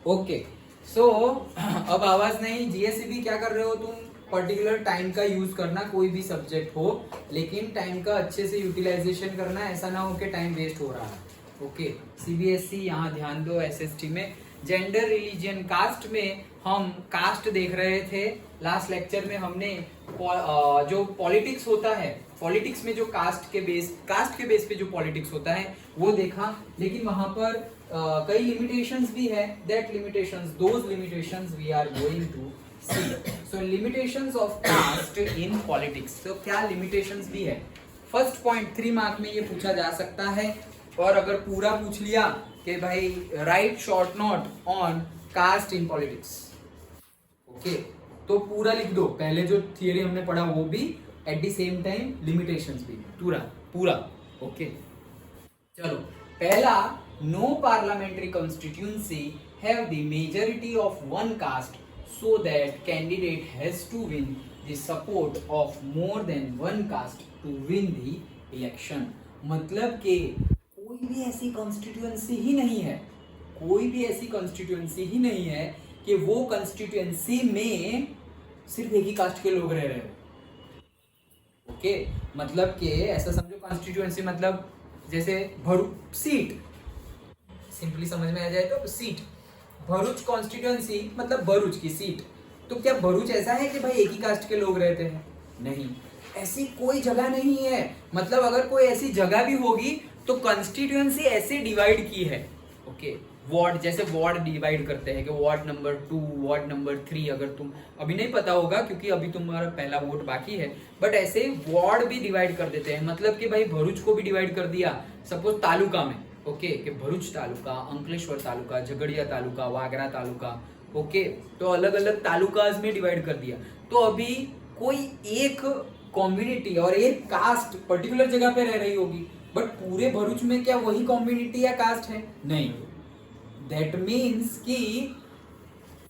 Okay so अब आवाज नहीं, जीएससीबी क्या कर रहे हो तुम, पर्टिकुलर टाइम का यूज करना, कोई भी सब्जेक्ट हो, लेकिन टाइम का अच्छे से यूटिलाइजेशन करना, ऐसा ना हो कि टाइम वेस्ट हो रहा है। ओके सीबीएसई यहाँ ध्यान दो। एसएसटी में जेंडर रिलीजन कास्ट में हम कास्ट देख रहे थे। लास्ट लेक्चर में हमने जो पॉलिटिक्स होता है, पॉलिटिक्स में जो कास्ट के बेस पे जो पॉलिटिक्स होता है वो देखा, लेकिन वहां पर कई लिमिटेशंस भी है। That limitations, those limitations we are going to see. So limitations of caste in politics, तो क्या लिमिटेशंस भी है। फर्स्ट पॉइंट 3 मार्क में ये पूछा जा सकता है, और अगर पूरा पूछ लिया कि भाई right short note on caste in politics, okay, तो पूरा लिख दो। पहले जो थियरी हमने पढ़ा वो भी, at the same time limitations भी, पूरा पूरा। ओके चलो, पहला, no parliamentary constituency have the majority of one caste so that candidate has to win the support of more than one caste to win the election. मतलब कि कोई भी ऐसी कॉन्स्टिट्यूएंसी ही नहीं है, कोई भी ऐसी कॉन्स्टिट्यूएंसी ही नहीं है कि वो कॉन्स्टिट्यूएंसी में सिर्फ एक ही कास्ट के लोग रह रहे हैं। ओके मतलब कि ऐसा समझो, कॉन्स्टिट्यूएंसी मतलब जैसे भरूच सीट, सिंपली समझ में आ जाए तो सीट, भरूच कॉन्स्टिट्यूएंसी मतलब भरूच की सीट। तो क्या भरूच ऐसा है कि भाई एक ही कास्ट के लोग रहते हैं? नहीं, ऐसी कोई जगह नहीं है। मतलब अगर कोई ऐसी जगह भी होगी तो कॉन्स्टिट्यूएंसी ऐसे डिवाइड की है। ओके वार्ड, जैसे वार्ड डिवाइड करते हैं कि वार्ड नंबर 2, वार्ड नंबर 3, अगर तुम अभी नहीं पता होगा क्योंकि अभी तुम्हारा पहला वोट बाकी है, बट ऐसे वार्ड भी डिवाइड कर देते हैं। मतलब कि भाई भरूच को भी डिवाइड कर दिया सपोज तालुका में, ओके, कि भरूच तालुका, अंकलेश्वर तालुका, झगड़िया तालुका, वागरा तालुका, ओके, तो अलग अलग तालुकाज में डिवाइड कर दिया। तो अभी कोई एक कम्युनिटी और एक कास्ट पर्टिकुलर जगह पे रह रही होगी, बट पूरे भरूच में क्या वही कम्युनिटी या कास्ट है? नहीं। दैट मीन्स कि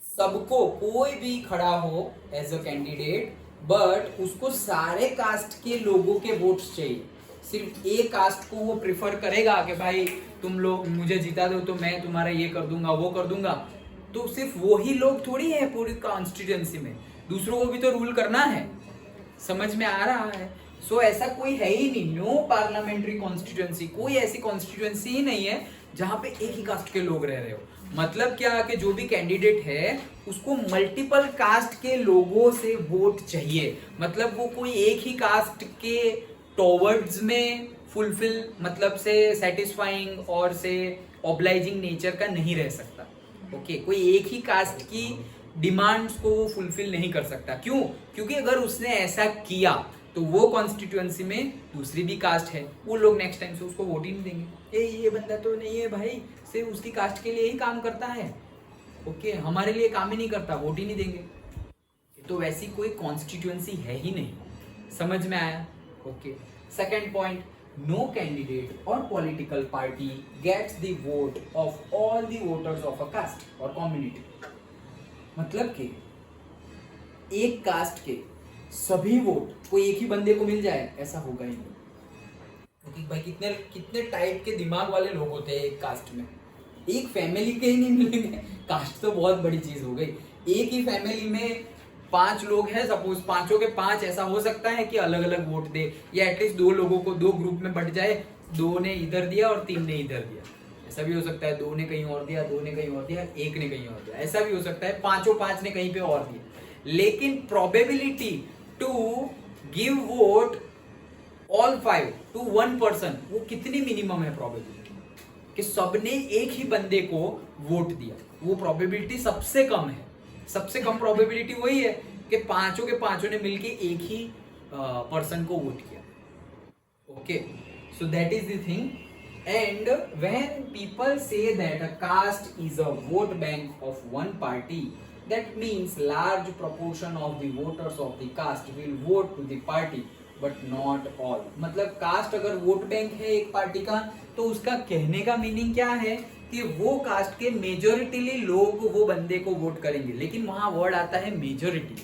सबको, कोई भी खड़ा हो एज अ कैंडिडेट, बट उसको सारे कास्ट के लोगों के वोट्स चाहिए। सिर्फ एक कास्ट को वो प्रिफर करेगा कि भाई तुम लोग मुझे जिता दो तो मैं तुम्हारा ये कर दूंगा वो कर दूंगा, तो सिर्फ वो ही लोग थोड़ी है पूरी कॉन्स्टिट्यूएंसी में, दूसरों को भी तो रूल करना है। समझ में आ रहा है? सो ऐसा कोई है ही नहीं, नो पार्लियामेंट्री कॉन्स्टिट्यूएंसी, कोई ऐसी कॉन्स्टिट्यूएंसी ही नहीं है जहां पे एक ही कास्ट के लोग रह रहे हो। मतलब क्या कि जो भी कैंडिडेट है उसको मल्टीपल कास्ट के लोगों से वोट चाहिए। मतलब वो कोई एक ही कास्ट के टॉवर्ड्स में फुलफिल, मतलब से सेटिस्फाइंग और से ऑब्लाइजिंग नेचर का नहीं रह सकता। ओके कोई एक ही कास्ट की डिमांड्स को वो फुलफिल नहीं कर सकता। क्यों? क्योंकि अगर उसने ऐसा किया तो वो कॉन्स्टिट्यूएंसी में दूसरी भी कास्ट है, वो लोग नेक्स्ट टाइम से उसको वोट ही नहीं देंगे। ये बंदा तो नहीं है भाई, सिर्फ उसकी कास्ट के लिए ही काम करता है, ओके, हमारे लिए काम ही नहीं करता, वोट ही नहीं देंगे। तो वैसी कोई कॉन्स्टिट्यूएंसी है ही नहीं। समझ में आया? Okay second point, no candidate और political party gets the vote of all the voters of a caste और कम्युनिटी। मतलब कि एक कास्ट के सभी वोट कोई एक ही बंदे को मिल जाए, ऐसा होगा ही नहीं। क्योंकि भाई कितने कितने टाइप के दिमाग वाले लोग होते हैं एक कास्ट में, एक फैमिली के ही नहीं मिलेंगे। कास्ट तो बहुत बड़ी चीज हो गई। एक ही फैमिली में 5 लोग हैं सपोज, 5 के 5 ऐसा हो सकता है कि अलग अलग वोट दे, या एटलीस्ट 2 लोगों को 2 ग्रुप में बंट जाए, 2 ने इधर दिया और 3 ने इधर दिया। ऐसा भी हो सकता है 2 ने कहीं और दिया, 2 ने कहीं और दिया, 1 ने कहीं और दिया। ऐसा भी हो सकता है 5 ने कहीं पे और दिया। लेकिन probability to give vote all 5 to 1 person, वो कितनी मिनिमम है प्रोबेबिलिटी कि सबने एक ही बंदे को वोट दिया? वो प्रोबेबिलिटी सबसे कम है। सबसे कम प्रोबेबिलिटी वही है कि 5 के 5 ने मिलके एक ही पर्सन को वोट किया। Okay so that is the thing. And when people say that a caste is a vote bank of one party, that means large proportion of the voters of the caste will vote to the party, but not all. मतलब cast अगर vote bank है एक party का, तो उसका कहने का meaning क्या है कि वो कास्ट के मेजोरिटीली लोग वो बंदे को वोट करेंगे। लेकिन वहां वर्ड आता है मेजोरिटी,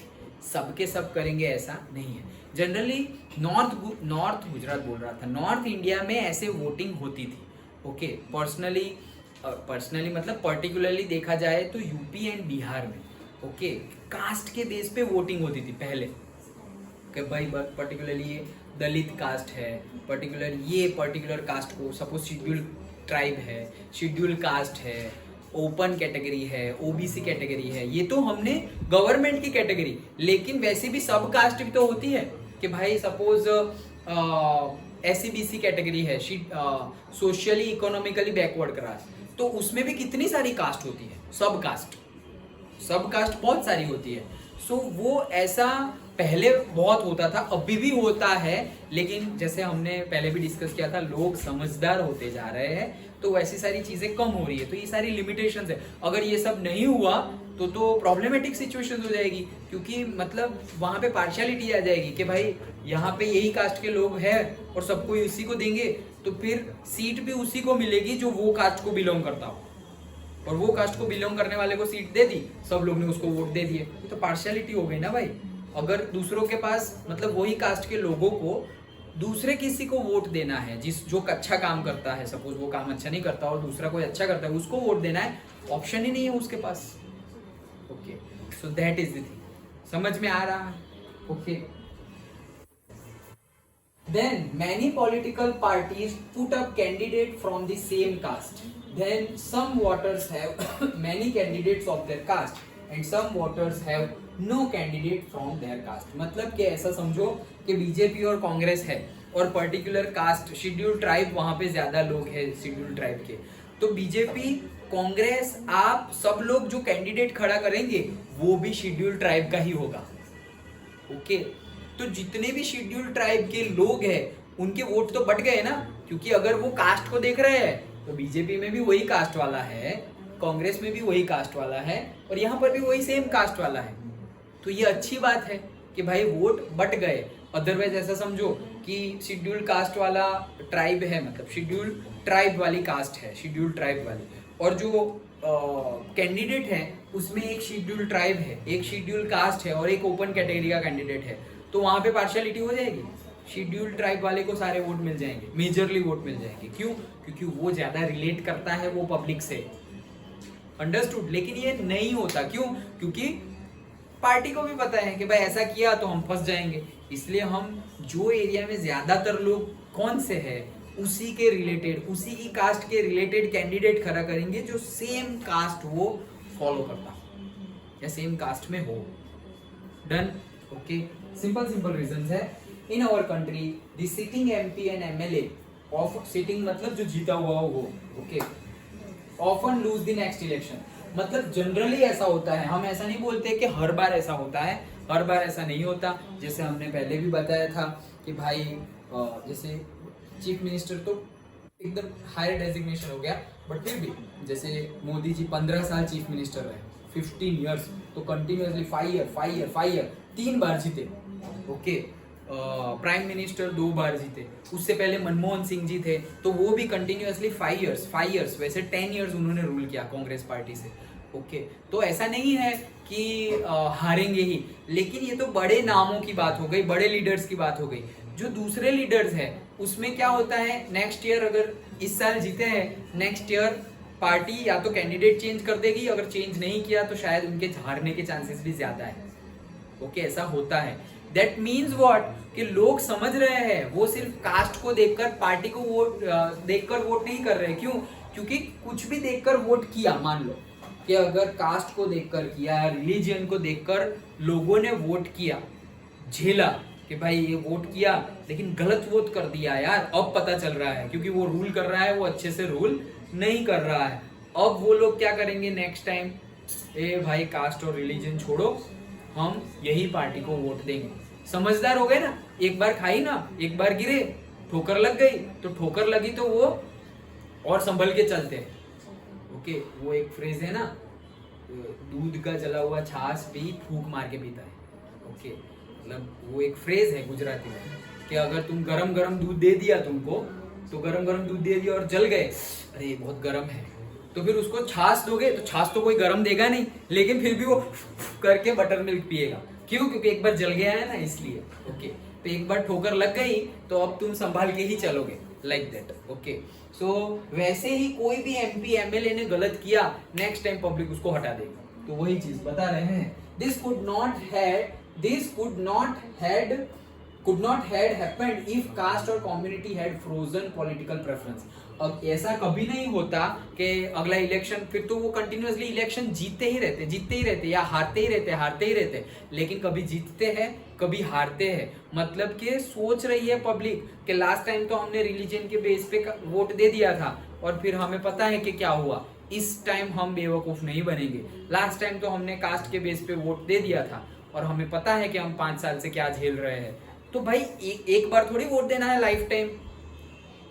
सबके सब करेंगे ऐसा नहीं है। जनरली नॉर्थ गुजरात बोल रहा था, नॉर्थ इंडिया में ऐसे वोटिंग होती थी। ओके पर्सनली पर्सनली मतलब पर्टिकुलरली देखा जाए तो यूपी एंड बिहार में ओके कास्ट के बेस पे वोटिंग होती थी पहले कि भाई पर्टिकुलरली ये दलित कास्ट है, पर्टिकुलर कास्ट को सपोज शेड्यूल ट्राइब है, शेड्यूल कास्ट है, ओपन कैटेगरी है, ओबीसी कैटेगरी है, ये तो हमने गवर्नमेंट की कैटेगरी, लेकिन वैसे भी सब कास्ट भी तो होती है कि भाई सपोज SC/BC कैटेगरी है, सोशली इकोनॉमिकली बैकवर्ड क्लास, तो उसमें भी कितनी सारी कास्ट होती है, सब कास्ट बहुत सारी होती है। सो वो ऐसा पहले बहुत होता था, अभी भी होता है, लेकिन जैसे हमने पहले भी डिस्कस किया था, लोग समझदार होते जा रहे हैं तो वैसी सारी चीजें कम हो रही है, तो ये सारी लिमिटेशंस है। अगर ये सब नहीं हुआ तो प्रॉब्लमेटिक सिचुएशन हो जाएगी, क्योंकि मतलब वहां पे पार्शियलिटी आ जाएगी कि भाई यहाँ पे यही कास्ट के लोग हैं और सबको उसी को देंगे, तो फिर सीट भी उसी को मिलेगी जो वो कास्ट को बिलोंग करता हो, और वो कास्ट को बिलोंग करने वाले को सीट दे दी, सब लोग ने उसको वोट दे दिए, तो पार्शियलिटी हो गई ना भाई। अगर दूसरों के पास मतलब वही कास्ट के लोगों को दूसरे किसी को वोट देना है, जो अच्छा काम करता है, सपोज वो काम अच्छा नहीं करता और दूसरा कोई अच्छा करता है, उसको वोट देना है, ऑप्शन ही नहीं है उसके पास। Okay, so that is the thing. समझ में आ रहा है? Okay. Then many political parties put up candidate from the same caste. Then some voters have many candidates of their caste and some voters have no candidate from their caste. मतलब कि ऐसा समझो कि बीजेपी और कांग्रेस है और particular caste schedule tribe वहां पे ज्यादा लोग हैं शेड्यूल ट्राइब के, तो बीजेपी कांग्रेस आप सब लोग जो कैंडिडेट खड़ा करेंगे वो भी शेड्यूल ट्राइब का ही होगा। ओके, तो जितने भी शेड्यूल ट्राइब के लोग हैं उनके वोट तो बट गए ना, क्योंकि अगर वो कास्ट को देख रहे हैं तो बीजेपी में भी वही कास्ट वाला है, कांग्रेस में भी वही कास्ट वाला है और यहाँ पर भी वही सेम कास्ट वाला है, तो ये अच्छी बात है कि भाई वोट बट गए। अदरवाइज ऐसा समझो कि शेड्यूल कास्ट वाला ट्राइब है, मतलब शेड्यूल ट्राइब वाली कास्ट है, शेड्यूल ट्राइब वाली, और जो कैंडिडेट है उसमें एक शेड्यूल ट्राइब है, एक शेड्यूल कास्ट है और एक ओपन कैटेगरी का कैंडिडेट है, तो वहां पे पार्शियलिटी हो जाएगी। शेड्यूल ट्राइब वाले को सारे वोट मिल जाएंगे, मेजरली वोट मिल जाएंगे। क्यों? क्योंकि वो ज्यादा रिलेट करता है वो पब्लिक से। अंडरस्टूड? लेकिन ये नहीं होता। क्यों? क्योंकि पार्टी को भी पता है कि भाई ऐसा किया तो हम फंस जाएंगे, इसलिए हम जो एरिया में ज्यादातर लोग कौन से है उसी के रिलेटेड, उसी की कास्ट के रिलेटेड कैंडिडेट खड़ा करेंगे जो सेम कास्ट वो फॉलो करता हो या सेम कास्ट में हो। डन? ओके, सिंपल रीजंस है। In our country the sitting MP and MLA of sitting मतलब जो जीता हुआ हो, okay, often lose the next election. मतलब जनरली ऐसा होता है, हम ऐसा नहीं बोलते कि हर बार ऐसा होता है, हर बार ऐसा नहीं होता। जैसे हमने पहले भी बताया था कि भाई जैसे चीफ मिनिस्टर तो एकदम हायर डेजिग्नेशन हो गया, बट फिर भी जैसे मोदी जी 15 साल चीफ मिनिस्टर रहे, 15 इयर्स, तो कंटिन्यूअसली 5 ईयर 3 बार जीते। ओके, प्राइम मिनिस्टर 2 बार जीते। उससे पहले मनमोहन सिंह जी थे, तो वो भी कंटिन्यूअसली 5 इयर्स, वैसे 10 इयर्स उन्होंने रूल किया कांग्रेस पार्टी से। ओके, तो ऐसा नहीं है कि हारेंगे ही, लेकिन ये तो बड़े नामों की बात हो गई, बड़े लीडर्स की बात हो गई। जो दूसरे लीडर्स है उसमें क्या होता है, नेक्स्ट ईयर अगर इस साल जीते हैं, नेक्स्ट ईयर पार्टी या तो कैंडिडेट चेंज कर देगी, अगर चेंज नहीं किया तो शायद उनके हारने के चांसेस भी ज्यादा है। ओके, ऐसा होता है। दैट मीन्स व्हाट, कि लोग समझ रहे हैं, वो सिर्फ कास्ट को देखकर, पार्टी को वोट देखकर वोट नहीं कर रहे। क्यों? क्योंकि कुछ भी देखकर वोट किया, मान लो कि अगर कास्ट को देखकर किया, रिलीजन को देखकर लोगों ने वोट किया, झेला कि भाई ये वोट किया लेकिन गलत वोट कर दिया यार, अब पता चल रहा है क्योंकि वो रूल कर रहा है, वो अच्छे से रूल नहीं कर रहा है। अब वो लोग क्या करेंगे नेक्स्ट टाइम, ए भाई कास्ट और रिलीजन छोड़ो, हम यही पार्टी को वोट देंगे। समझदार हो गए ना, एक बार खाई ना, एक बार गिरे, ठोकर लग गई, तो ठोकर लगी तो वो और संभल के चलते हैं। ओके, वो एक फ्रेज है ना, दूध का जला हुआ छाछ भी फूंक मार के पीता है। ओके, मतलब वो एक फ्रेज है गुजराती में कि अगर तुम गरम गरम दूध दे दिया तुमको, तो गरम गरम दूध दे दिया और जल गए, अरे बहुत गरम है, तो फिर उसको छाछ दोगे तो छाछ तो कोई गरम देगा नहीं, लेकिन फिर भी वो करके बटर मिल्क पिएगा। क्यों? क्योंकि एक बार जल गया है ना, इसलिए। ओके, तो एक बार ठोकर लग गई तो अब तुम संभाल के ही चलोगे। Like that. ओके, सो वैसे ही कोई भी एमपी एमएलए ने गलत किया, नेक्स्ट टाइम पब्लिक उसको हटा देगी। तो वही चीज बता रहे हैं, this could not had happened if caste or community had frozen political preference। अब ऐसा कभी नहीं होता कि अगला इलेक्शन, फिर तो वो कंटिन्यूअसली इलेक्शन जीतते ही रहते या हारते ही रहते, लेकिन कभी जीतते हैं कभी हारते हैं। मतलब कि सोच रही है पब्लिक कि लास्ट टाइम तो हमने रिलीजन के बेस पे वोट दे दिया था और फिर हमें पता है कि क्या हुआ, इस टाइम हम बेवकूफ नहीं बनेंगे। लास्ट टाइम तो हमने कास्ट के बेस पे वोट दे दिया था और हमें पता है कि हम 5 साल से क्या झेल रहे हैं। तो भाई एक बार थोड़ी वोट देना है लाइफ टाइम।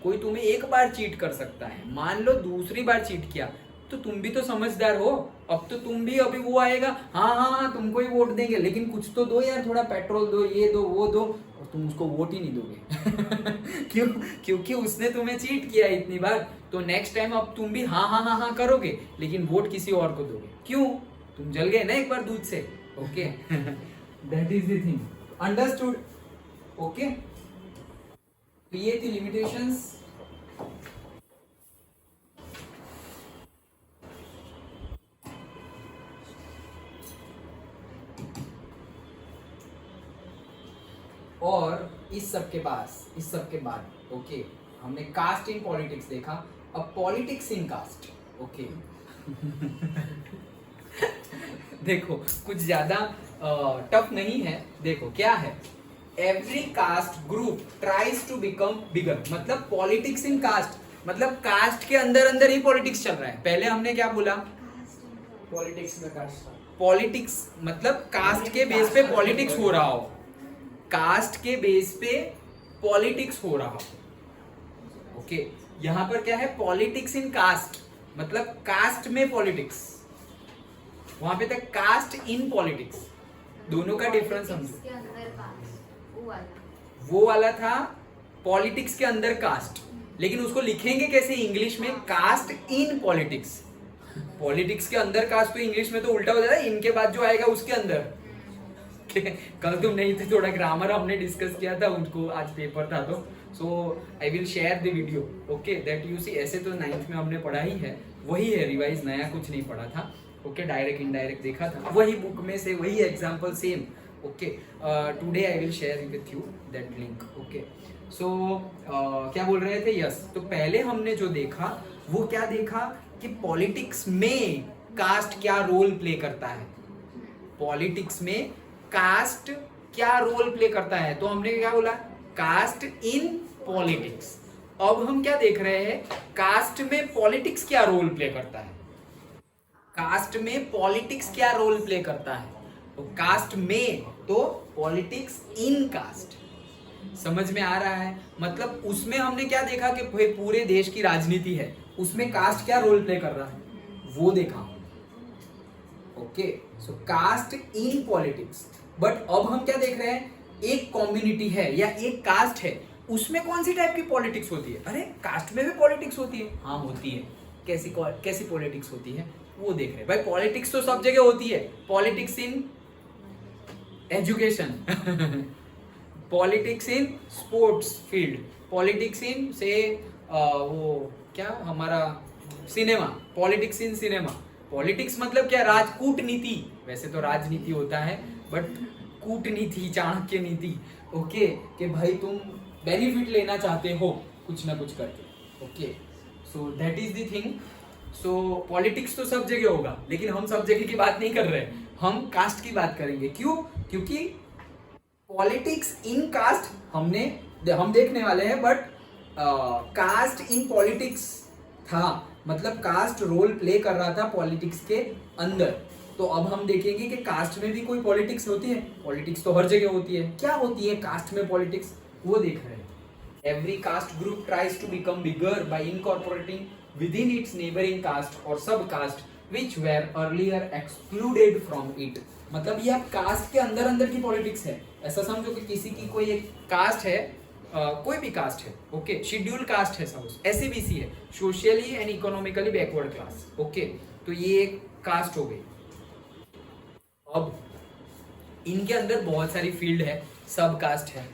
कोई तुम्हें एक बार चीट कर सकता है, मान लो दूसरी बार चीट किया तो तुम भी तो समझदार हो, अब तो तुम भी, अभी वो आएगा हाँ तुमको ही वोट देंगे, लेकिन कुछ तो दो यार, थोड़ा पेट्रोल दो, ये दो वो दो, और तुम उसको वोट ही नहीं दोगे क्यों? क्योंकि उसने तुम्हें चीट किया इतनी बार। तो नेक्स्ट टाइम अब तुम भी हाँ करोगे, लेकिन वोट किसी और को दोगे। क्यों? तुम जल गए ना एक बार दूध से। Okay, that is the thing, understood? Okay, तो ये थी लिमिटेशंस। और इस सब के बाद ओके, हमने कास्ट इन पॉलिटिक्स देखा, अब पॉलिटिक्स इन कास्ट। ओके देखो कुछ ज्यादा टफ नहीं है। देखो क्या है, every caste group tries to become bigger. मतलब पॉलिटिक्स इन कास्ट, मतलब कास्ट के अंदर ही पॉलिटिक्स चल रहा है। पहले हमने क्या बोला, पॉलिटिक्स में कास्ट, पॉलिटिक्स मतलब कास्ट के बेस पे पॉलिटिक्स हो रहा हो, कास्ट के बेस पे पॉलिटिक्स हो रहा हो। ओके, यहां पर क्या है, पॉलिटिक्स इन कास्ट, मतलब कास्ट में पॉलिटिक्स, वहां पे तक कास्ट इन पॉलिटिक्स, दोनों का डिफरेंस समझो। वो वाला था पॉलिटिक्स के अंदर कास्ट, लेकिन उसको लिखेंगे कैसे इंग्लिश में, कास्ट इन पॉलिटिक्स। पॉलिटिक्स के अंदर कास्ट, तो इंग्लिश में तो उल्टा हो जाता है, इनके बाद जो आएगा उसके अंदर। कल तुम नहीं थे, थोड़ा ग्रामर हमने डिस्कस किया था, उनको आज पेपर था, तो so I will share the video. Okay, that you see. ऐसे तो 9th में हमने पढ़ा ही है, वही है रिवाइज, नया कुछ नहीं पढ़ा था। ओके, डायरेक्ट इनडायरेक्ट देखा था, वही बुक में से वही example same. Okay, today I will share with you that link. Okay, so क्या बोल रहे थे, यस। तो पहले हमने जो देखा वो क्या देखा कि पॉलिटिक्स में कास्ट क्या रोल प्ले करता है, पॉलिटिक्स में कास्ट क्या रोल प्ले करता है। तो हमने क्या बोला, कास्ट इन पॉलिटिक्स। अब हम क्या देख रहे हैं, कास्ट में पॉलिटिक्स क्या रोल प्ले करता है, कास्ट में पॉलिटिक्स क्या रोल प्ले करता है। तो कास्ट में तो पॉलिटिक्स इन कास्ट, समझ में आ रहा है? मतलब उसमें हमने क्या देखा कि पूरे देश की राजनीति है, उसमें कास्ट क्या रोल प्ले कर रहा है वो देखा। Okay, so caste in politics. But अब हम क्या देख रहे हैं, एक कम्युनिटी है या एक कास्ट है, उसमें कौन सी टाइप की पॉलिटिक्स होती है। अरे कास्ट में भी पॉलिटिक्स होती है, हाँ होती है। कैसी पॉलिटिक्स होती है वो देख रहे हैं। भाई पॉलिटिक्स तो सब जगह होती है, politics in education politics in sports field, politics in से वो क्या हमारा cinema, politics in cinema. Politics मतलब क्या, राजकूटनीति। वैसे तो राजनीति होता है, बट कूटनीति, चाणक्य नीति। ओके, कि भाई तुम बेनिफिट लेना चाहते हो कुछ ना कुछ करके। Okay, so that is the thing. So politics तो सब जगह होगा, लेकिन हम सब जगह की बात नहीं कर रहे, हम कास्ट की बात करेंगे। क्यों? क्योंकि पॉलिटिक्स इन कास्ट हम देखने वाले हैं, बट कास्ट इन पॉलिटिक्स था, मतलब कास्ट रोल प्ले कर रहा था पॉलिटिक्स के अंदर। तो अब हम देखेंगे कि कास्ट में भी कोई पॉलिटिक्स होती है। पॉलिटिक्स तो हर जगह होती है, क्या होती है कास्ट में पॉलिटिक्स वो देख रहे हैं। Every caste group tries to become bigger by incorporating within its neighbouring caste और sub caste which were earlier excluded from it. मतलब ये आप कास्ट के अंदर की पॉलिटिक्स है। ऐसा समझो कि किसी की कोई एक कास्ट है, कोई भी कास्ट है, ओके, शेड्यूल कास्ट है, सपोज एससीबीसी है, socially and economically backward class. Okay, तो ये एक कास्ट हो गई। अब इनके अंदर बहुत सारी फील्ड है, सब कास्ट है।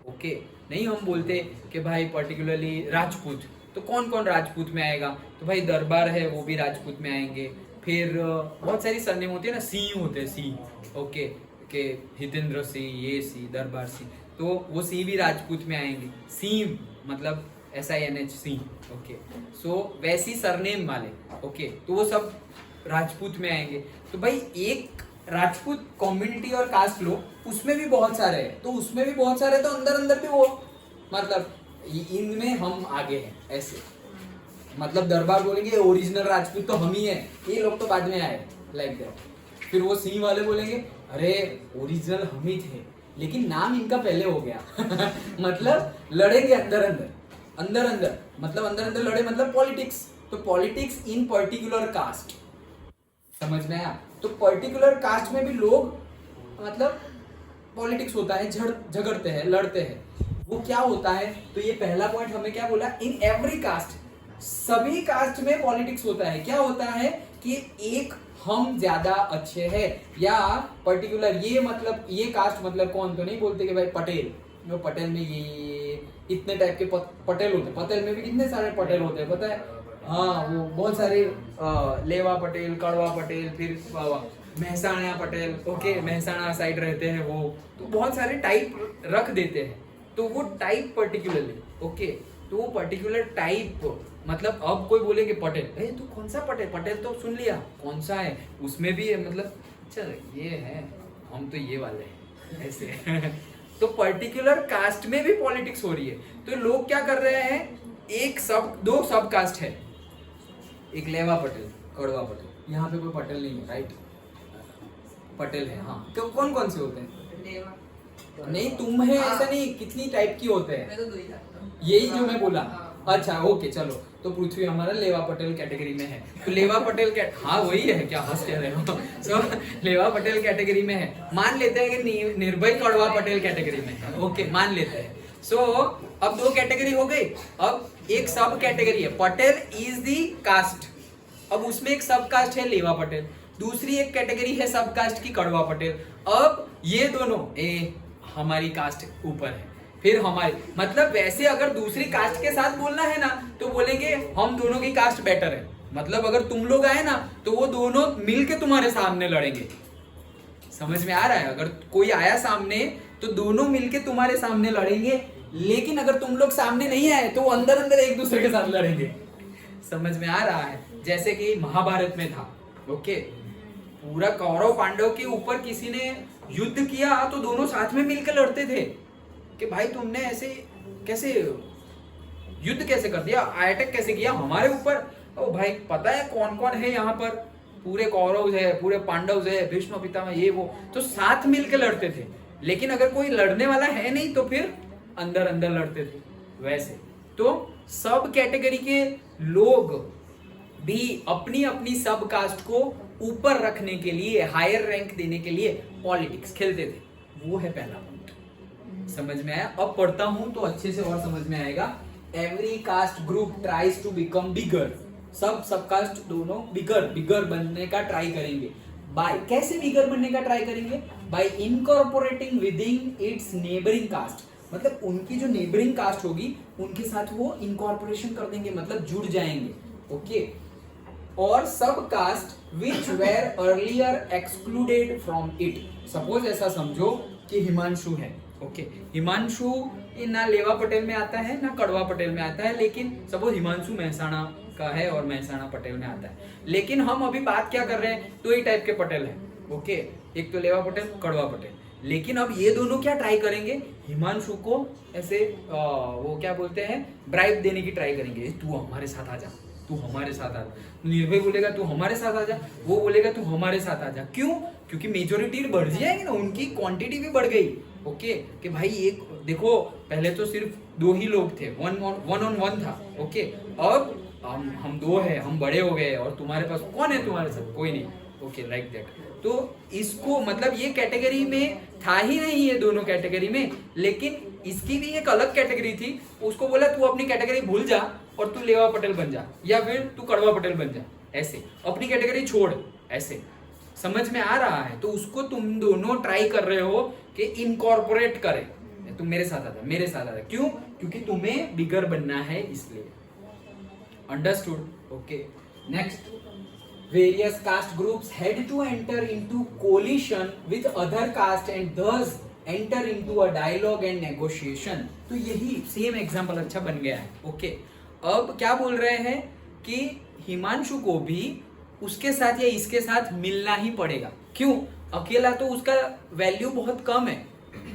ओके, नहीं हम बोलते कि भाई पर्टिकुलरली राजपूत, तो कौन कौन राजपूत में आएगा, तो भाई दरबार है वो भी राजपूत में आएंगे। फिर बहुत सारी सरनेम होती है ना, सिंह होते हैं सिंह, ओके, के हितेंद्र सिंह, ये सिंह, दरबार सिंह, तो वो सिंह भी राजपूत में आएंगे। सिंह मतलब SINH सिंह, ओके। सो वैसी सरनेम वाले, ओके, तो वो सब राजपूत में आएंगे। तो भाई एक राजपूत कम्युनिटी और कास्ट लो, उसमें भी बहुत सारे हैं, तो उसमें भी बहुत सारे, तो अंदर अंदर भी वो मतलब इनमें हम आगे हैं ऐसे। मतलब दरबार बोलेंगे ओरिजिनल राजपूत तो हम ही हैं, ये लोग तो बाद में आए, लाइक दैट। फिर वो सिंह वाले बोलेंगे अरे ओरिजिनल हम ही थे, लेकिन नाम इनका पहले हो गया। मतलब लड़ेंगे अंदर अंदर, अंदर अंदर मतलब अंदर अंदर लड़े, मतलब पॉलिटिक्स। तो पॉलिटिक्स इन पर्टिकुलर कास्ट, समझ में आया? तो पर्टिकुलर कास्ट में भी लोग मतलब पॉलिटिक्स होता है, झगड़ते हैं, लड़ते हैं। वो क्या होता है, तो ये पहला पॉइंट हमें क्या बोला, इन एवरी कास्ट, सभी कास्ट में पॉलिटिक्स होता है। क्या होता है कि एक हम ज्यादा अच्छे हैं, या पर्टिकुलर ये मतलब ये कास्ट मतलब कौन, तो नहीं बोलते कि भाई पटेल, वो पटेल में ये इतने टाइप के पटेल होते हैं, पटेल में भी कितने सारे पटेल होते हैं पता है? हाँ, वो बहुत सारे लेवा पटेल, कड़वा पटेल, फिर महसाणा पटेल, ओके, महसाणा साइड रहते हैं वो, तो बहुत सारे टाइप रख देते हैं। तो वो टाइप पर्टिकुलरली, ओके, तो वो पर्टिकुलर टाइप मतलब अब कोई बोलेंगे पटेल, तू कौन सा पटेल, पटेल तो सुन लिया कौन सा है, उसमें भी है मतलब अच्छा ये है, हम तो ये वाले हैं ऐसे। तो पर्टिकुलर कास्ट में भी पॉलिटिक्स हो रही है। तो लोग क्या कर रहे हैं, एक सब दो सब कास्ट है, एक लेवा पटेल, कड़वा पटेल, यहाँ पे कोई पटेल नहीं है, राइट? पटेल है, हाँ, क्यों, कौन कौन से होते हैं? नहीं तुम है ऐसा नहीं, कितनी टाइप की होते हैं, मैं तो दो ही जानता हूँ। यही जो मैं बोला। अच्छा ओके चलो, तो पृथ्वी हमारा लेवा पटेल कैटेगरी में है, तो लेवा पटेल हाँ वही है, क्या हंस कह रहे हो? सो लेवा पटेल कैटेगरी में है, मान लेते हैं कि निर्भय कड़वा पटेल कैटेगरी में है, ओके, मान लेते हैं। सो अब दो कैटेगरी हो गई, अब एक सब कैटेगरी है, पटेल इज दी कास्ट, अब उसमें एक सब कास्ट है लेवा पटेल, दूसरी एक कैटेगरी है सब कास्ट की कड़वा पटेल। अब ये दोनों हमारी कास्ट ऊपर है, फिर हमारी मतलब वैसे अगर दूसरी कास्ट के साथ बोलना है ना तो बोलेंगे हम दोनों की कास्ट बेटर है, मतलब अगर तुम लोग आए ना तो वो दोनों मिलके तुम्हारे सामने लड़ेंगे। समझ में आ रहा है? अगर कोई आया सामने तो दोनों मिलके तुम्हारे सामने लड़ेंगे, लेकिन अगर तुम लोग सामने नहीं आए तो वो अंदर अंदर एक दूसरे के साथ लड़ेंगे। समझ में आ रहा है? जैसे कि महाभारत में था, ओके, पूरा कौरव पांडव के ऊपर किसी ने युद्ध किया तो दोनों साथ में मिलकर लड़ते थे कि भाई तुमने ऐसे कैसे युद्ध कैसे कर दिया, अटैक कैसे किया हमारे ऊपर। ओ भाई पता है कौन कौन है यहाँ पर, पूरे कौरव है, पूरे पांडव है, भीष्म पितामह, ये वो, तो साथ मिलकर लड़ते थे। लेकिन अगर कोई लड़ने वाला है नहीं तो फिर अंदर अंदर लड़ते थे। वैसे तो सब कैटेगरी के लोग भी अपनी अपनी सब कास्ट को ऊपर रखने के लिए, हायर रैंक देने के लिए पॉलिटिक्स खेलते थे। वो है पहला पॉइंट। समझ में आया? अब पढ़ता हूं तो अच्छे से और समझ में आएगा। Every caste group tries to become bigger, sub caste दोनों बिगर बनने का ट्राई करेंगे। बाय कैसे बिगर बनने का ट्राई करेंगे? By incorporating within its neighbouring caste, मतलब उनकी जो नेबरिंग कास्ट होगी उनके साथ वो इनकॉर्पोरेशन कर देंगे, मतलब जुड़ जाएंगे। ओके, और sub caste which were earlier excluded from it. Suppose ऐसा समझो कि हिमांशु है, ओके, हिमांशु ना लेवा पटेल में आता है ना कड़वा पटेल में आता है, लेकिन सपोज हिमांशु महसाणा का है और महसाणा पटेल में आता है, लेकिन हम अभी बात क्या कर रहे हैं, दो ही टाइप के पटेल हैं, ओके, एक तो लेवा पटेल, कड़वा पटेल। लेकिन अब ये दोनों क्या ट्राई करेंगे, हिमांशु को ऐसे वो क्या बोलते हैं, ब्राइब देने की ट्राई करेंगे, तू हमारे साथ आ जा, तू हमारे साथ आ जा। निर्भय बोलेगा तू हमारे साथ आ जा, वो बोलेगा तू हमारे साथ आ जा। क्यों? क्योंकि मेजोरिटी बढ़ जाएगी ना, उनकी क्वांटिटी भी बढ़ गई। ओके, कि भाई एक देखो, पहले तो सिर्फ दो ही लोग थे, वन ऑन वन था, ओके, अब हम दो है, हम बड़े हो गए, और तुम्हारे पास कौन है, तुम्हारे साथ कोई नहीं, ओके, लाइक दैट। तो इसको मतलब ये कैटेगरी में था ही नहीं, ये दोनों कैटेगरी में, लेकिन इसकी भी एक अलग कैटेगरी थी, उसको बोला तू अपनी कैटेगरी भूल जा और तू लेवा पटेल बन जा, या फिर तू कड़वा पटेल बन जा, ऐसे अपनी कैटेगरी छोड़, ऐसे। समझ में आ रहा है? तो उसको तुम दोनों ट्राई कर रहे हो कि इनकॉर्पोरेट करें, तुम मेरे साथ आ जा। क्यों? क्योंकि तुम्हें बिगर बनना है इसलिए। Understood? Okay. Next, various caste groups had to enter into coalition with other caste and thus enter into a dialogue and negotiation। तो यही सेम एग्जांपल अच्छा बन गया है। ओके, अब क्या बोल रहे हैं कि हिमांशु को भी उसके साथ या इसके साथ मिलना ही पड़ेगा। क्यों? अकेला तो उसका वैल्यू बहुत कम है।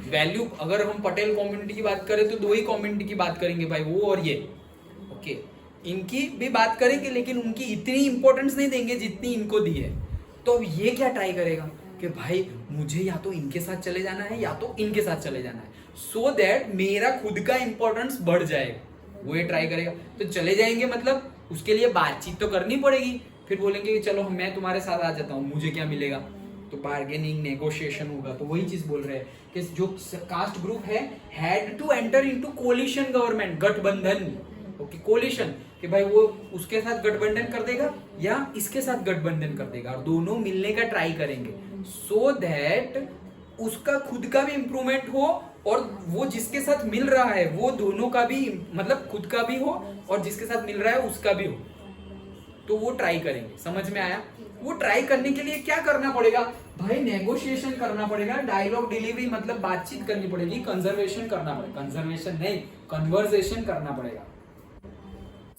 वैल्यू अगर हम पटेल कम्युनिटी की बात करें तो दो ही कम्युनिटी की बात करेंगे भाई, वो और ये। ओके, इनकी भी बात करेंगे लेकिन उनकी इतनी इंपॉर्टेंस नहीं देंगे जितनी इनको दी है। तो अब ये क्या ट्राई करेगा कि भाई मुझे या तो इनके साथ चले जाना है या तो इनके साथ चले जाना है, सो दैट मेरा खुद का इंपॉर्टेंस बढ़ जाएगा। वो ये ट्राई करेगा। तो चले जाएंगे मतलब उसके लिए बातचीत तो करनी पड़ेगी। फिर बोलेंगे कि चलो मैं तुम्हारे साथ आ जाता हूँ, मुझे क्या मिलेगा? तो बार्गेनिंग, नेगोशिएशन होगा। तो वही चीज बोल रहे हैं कि जो कास्ट ग्रुप है had to enter into coalition government, गठबंधन। ओके, कोलिशन कि भाई वो उसके साथ गठबंधन कर देगा या इसके साथ गठबंधन कर देगा और दोनों मिलने का ट्राई करेंगे, सो दैट उसका खुद का भी इंप्रूवमेंट हो और वो जिसके साथ मिल रहा है वो दोनों का भी, मतलब खुद का भी हो और जिसके साथ मिल रहा है उसका भी हो। तो वो ट्राई करेंगे। समझ में आया? वो ट्राई करने के लिए क्या करना पड़ेगा भाई? नेगोशिएशन करना पड़ेगा, डायलॉग डिलीवरी मतलब बातचीत करनी पड़ेगी, कंजर्वेशन करना पड़ेगा, कंजर्वेशन नहीं कन्वर्सेशन करना पड़ेगा।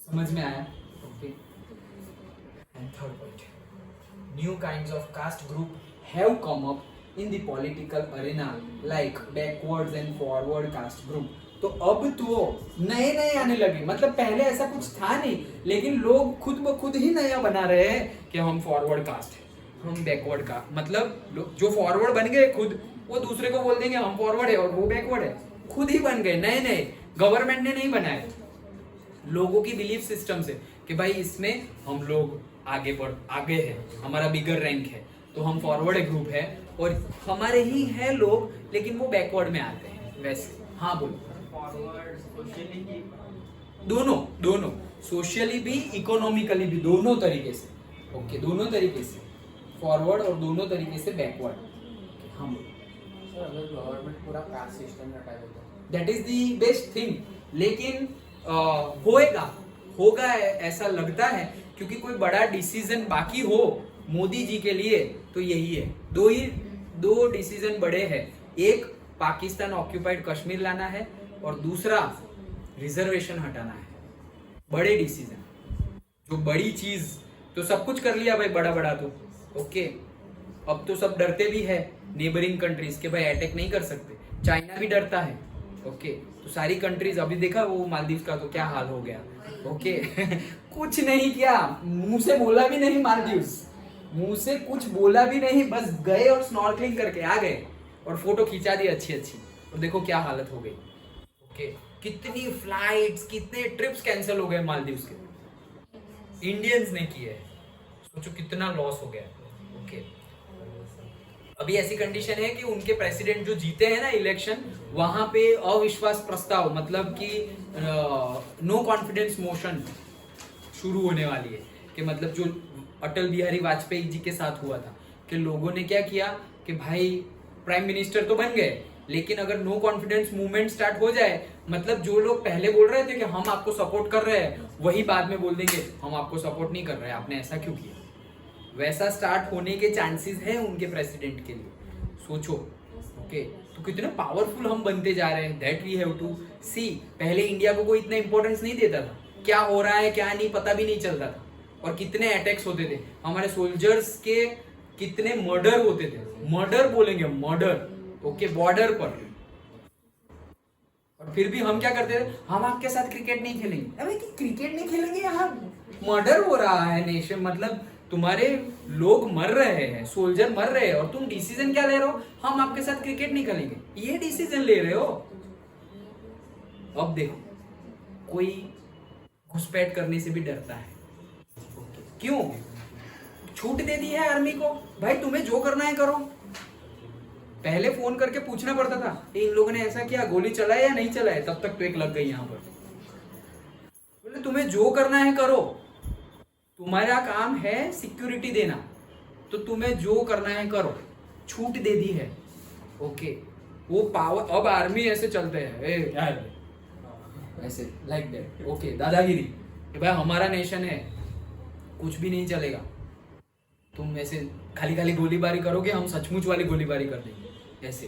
समझ में आया? Okay. And third point, new kinds of caste group have come up in the political Arena like backwards and forward caste group. तो अब तो नए नए आने लगे। मतलब पहले ऐसा कुछ था नहीं, लेकिन लोग खुद ब खुद ही नया बना रहे हैं कि हम फॉरवर्ड कास्ट है, हम बैकवर्ड का। मतलब जो फॉरवर्ड बन गए खुद, वो दूसरे को बोल देंगे हम फॉरवर्ड है और वो बैकवर्ड है। खुद ही बन गए नए नए, गवर्नमेंट ने नहीं बनाए। लोगों की बिलीफ सिस्टम से कि भाई इसमें हम लोग आगे है, हमारा बिगर रैंक है तो हम फॉरवर्ड ग्रुप है, और हमारे ही है लोग लेकिन वो बैकवर्ड में आते हैं वैसे। हाँ बोलो। फॉरवर्ड सोशली, दोनों सोशली भी इकोनॉमिकली भी, दोनों तरीके से। ओके, दोनों तरीके से फॉरवर्ड और दोनों तरीके से बैकवर्ड। हाँ बोलो। सर अगर गवर्नमेंट पूरा कास्ट सिस्टम हटा देता है, that is the best thing. लेकिन होगा ऐसा लगता है, क्योंकि कोई बड़ा डिसीजन बाकी हो मोदी जी के लिए तो यही है। दो डिसीजन बड़े हैं, एक पाकिस्तान ऑक्यूपाइड कश्मीर लाना है और दूसरा रिजर्वेशन हटाना है। बड़े डिसीजन, जो बड़ी चीज, तो सब कुछ कर लिया भाई बड़ा बड़ा तो। ओके, अब तो सब डरते भी है नेबरिंग कंट्रीज के, भाई अटैक नहीं कर सकते। चाइना भी डरता है। ओके, तो सारी कंट्रीज, अभी देखा वो मालदीव का तो क्या हाल हो गया। ओके कुछ नहीं किया, मुंह से बोला भी नहीं, मालदीव्स मुंह से कुछ बोला भी नहीं, बस गए और स्नॉर्कलिंग करके आ गए और फोटो खिंचा दी अच्छी अच्छी, और देखो क्या हालत हो गई। ओके, कितनी फ्लाइट्स, कितने ट्रिप्स कैंसिल हो गए मालदीव्स के, इंडियंस ने किए। सोचो कितना लॉस हो गया। ओके, अभी ऐसी कंडीशन है कि उनके प्रेसिडेंट जो जीते हैं ना इलेक्शन, वहां पे अविश्वास प्रस्ताव, मतलब कि नो कॉन्फिडेंस मोशन शुरू होने वाली है। कि मतलब जो अटल बिहारी वाजपेयी जी के साथ हुआ था कि लोगों ने क्या किया कि भाई प्राइम मिनिस्टर तो बन गए, लेकिन अगर नो कॉन्फिडेंस मूवमेंट स्टार्ट हो जाए, मतलब जो लोग पहले बोल रहे थे कि हम आपको सपोर्ट कर रहे हैं, वही बाद में बोल देंगे हम आपको सपोर्ट नहीं कर रहे हैं, आपने ऐसा क्यों किया। वैसा स्टार्ट होने के चांसेस हैं उनके प्रेसिडेंट के लिए। सोचो। ओके, तो कितने पावरफुल हम बनते जा रहे हैं, दैट वी हैव टू सी। पहले इंडिया को कोई इतना इंपॉर्टेंस नहीं देता था, क्या हो रहा है क्या नहीं पता भी नहीं चलता था, और कितने अटैक्स होते थे हमारे सोल्जर्स के, कितने मर्डर होते थे, मर्डर बोलेंगे, मर्डर। ओके, बॉर्डर पर। और फिर भी हम क्या करते थे, हम आपके साथ क्रिकेट नहीं खेलेंगे। अरे क्रिकेट नहीं खेलेंगे, यहाँ मर्डर हो रहा है नेशन, मतलब तुम्हारे लोग मर रहे हैं, सोल्जर मर रहे हैं, और तुम डिसीजन क्या ले रहे हो, हम आपके साथ क्रिकेट नहीं खेलेंगे, ये डिसीजन ले रहे हो। अब देखो, कोई घुसपैठ करने से भी डरता है। क्यों? छूट दे दी है आर्मी को, भाई तुम्हें जो करना है करो। पहले फोन करके पूछना पड़ता था इन लोगों ने ऐसा किया, गोली चलाए या नहीं चलाए, तब तक तो एक लग गई यहां पर। बोले तुम्हें जो करना है करो, तुम्हारा काम है सिक्योरिटी देना, तो तुम्हें जो करना है करो, छूट दे दी है। ओके, वो पावर, अब आर्मी ऐसे चलते हैं, ए क्या है ऐसे लाइक दैट, ओके दादागिरी कि भाई हमारा नेशन है, कुछ भी नहीं चलेगा, तुम ऐसे खाली खाली गोलीबारी करोगे, हम सचमुच वाली गोलीबारी कर देंगे ऐसे।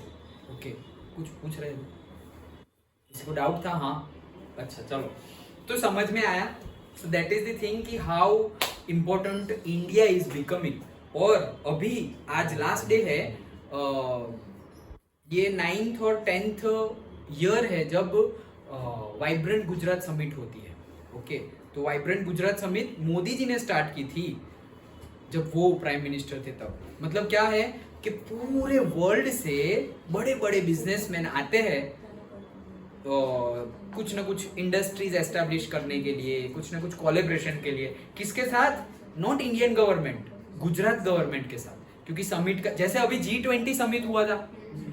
ओके कुछ पूछ रहे थे, किसी को डाउट था? हाँ अच्छा चलो, तो समझ में आया। So that is the thing कि how important India is becoming. और अभी आज लास्ट डे है, ये 9th और 10th ईयर है जब वाइब्रेंट गुजरात समिट होती है। ओके तो वाइब्रेंट गुजरात समिट मोदी जी ने स्टार्ट की थी जब वो प्राइम मिनिस्टर थे तब। मतलब क्या है कि पूरे वर्ल्ड से बड़े बड़े बिजनेसमैन आते हैं तो कुछ ना कुछ इंडस्ट्रीज एस्टेब्लिश करने के लिए, कुछ ना कुछ कोलैबोरेशन के लिए। किसके साथ? Not Indian government, Gujarat government के साथ। क्योंकि समिट का, जैसे अभी G20 समिट हुआ था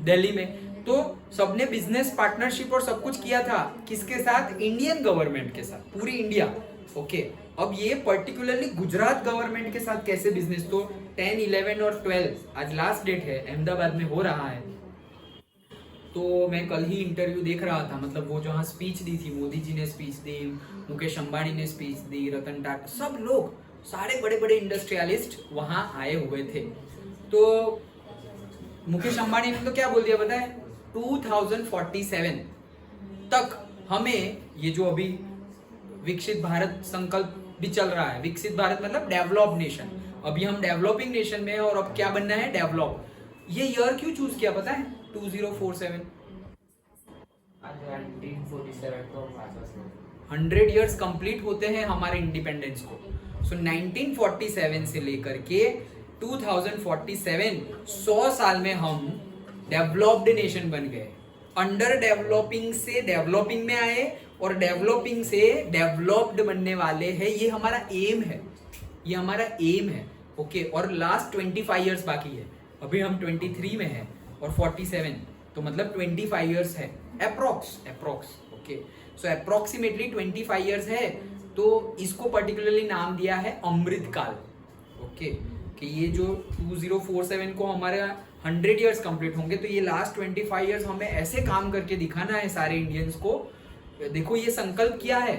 दिल्ली में, तो सबने बिजनेस पार्टनरशिप और सब कुछ किया था। किसके साथ? इंडियन गवर्नमेंट के साथ, पूरी इंडिया। ओके अब ये पर्टिकुलरली गुजरात गवर्नमेंट के साथ कैसे बिजनेस, तो 10, 11 और 12 आज लास्ट डेट है, अहमदाबाद में हो रहा है। तो मैं कल ही इंटरव्यू देख रहा था, मतलब वो जहाँ स्पीच दी थी, मोदी जी ने स्पीच दी, मुकेश अंबानी ने स्पीच दी, रतन टाटा, सब लोग, सारे बड़े बड़े इंडस्ट्रियलिस्ट वहाँ आए हुए थे। तो मुकेश अंबानी ने तो क्या बोल दिया पता है? 2047 तक हमें ये जो अभी विकसित भारत संकल्प भी चल रहा है, विकसित भारत मतलब डेवलप नेशन, अभी हम डेवलपिंग नेशन में है और अब क्या बनना है? डेवलप। ये ईयर क्यों चूज किया पता है? 2047 100 इयर्स कंप्लीट होते हैं हमारे इंडिपेंडेंस को। सो 1947 से लेकर के 2047 100 साल में हम डेवलप्ड नेशन बन गए। अंडर डेवलपिंग से डेवलपिंग में आए और डेवलपिंग से डेवलप्ड बनने वाले हैं। ये हमारा एम है, ये हमारा एम है। ओके और लास्ट 25 इयर्स बाकी है, अभी हम 23 में है और 47, तो मतलब 25 इयर्स है approx. Okay so approximately 25 years है। तो इसको पर्टिकुलरली नाम दिया है अमृत काल। ओके कि ये जो 2047 को हमारे 100 इयर्स कंप्लीट होंगे, तो ये लास्ट 25 इयर्स हमें ऐसे काम करके दिखाना है सारे इंडियंस को। देखो ये संकल्प किया है,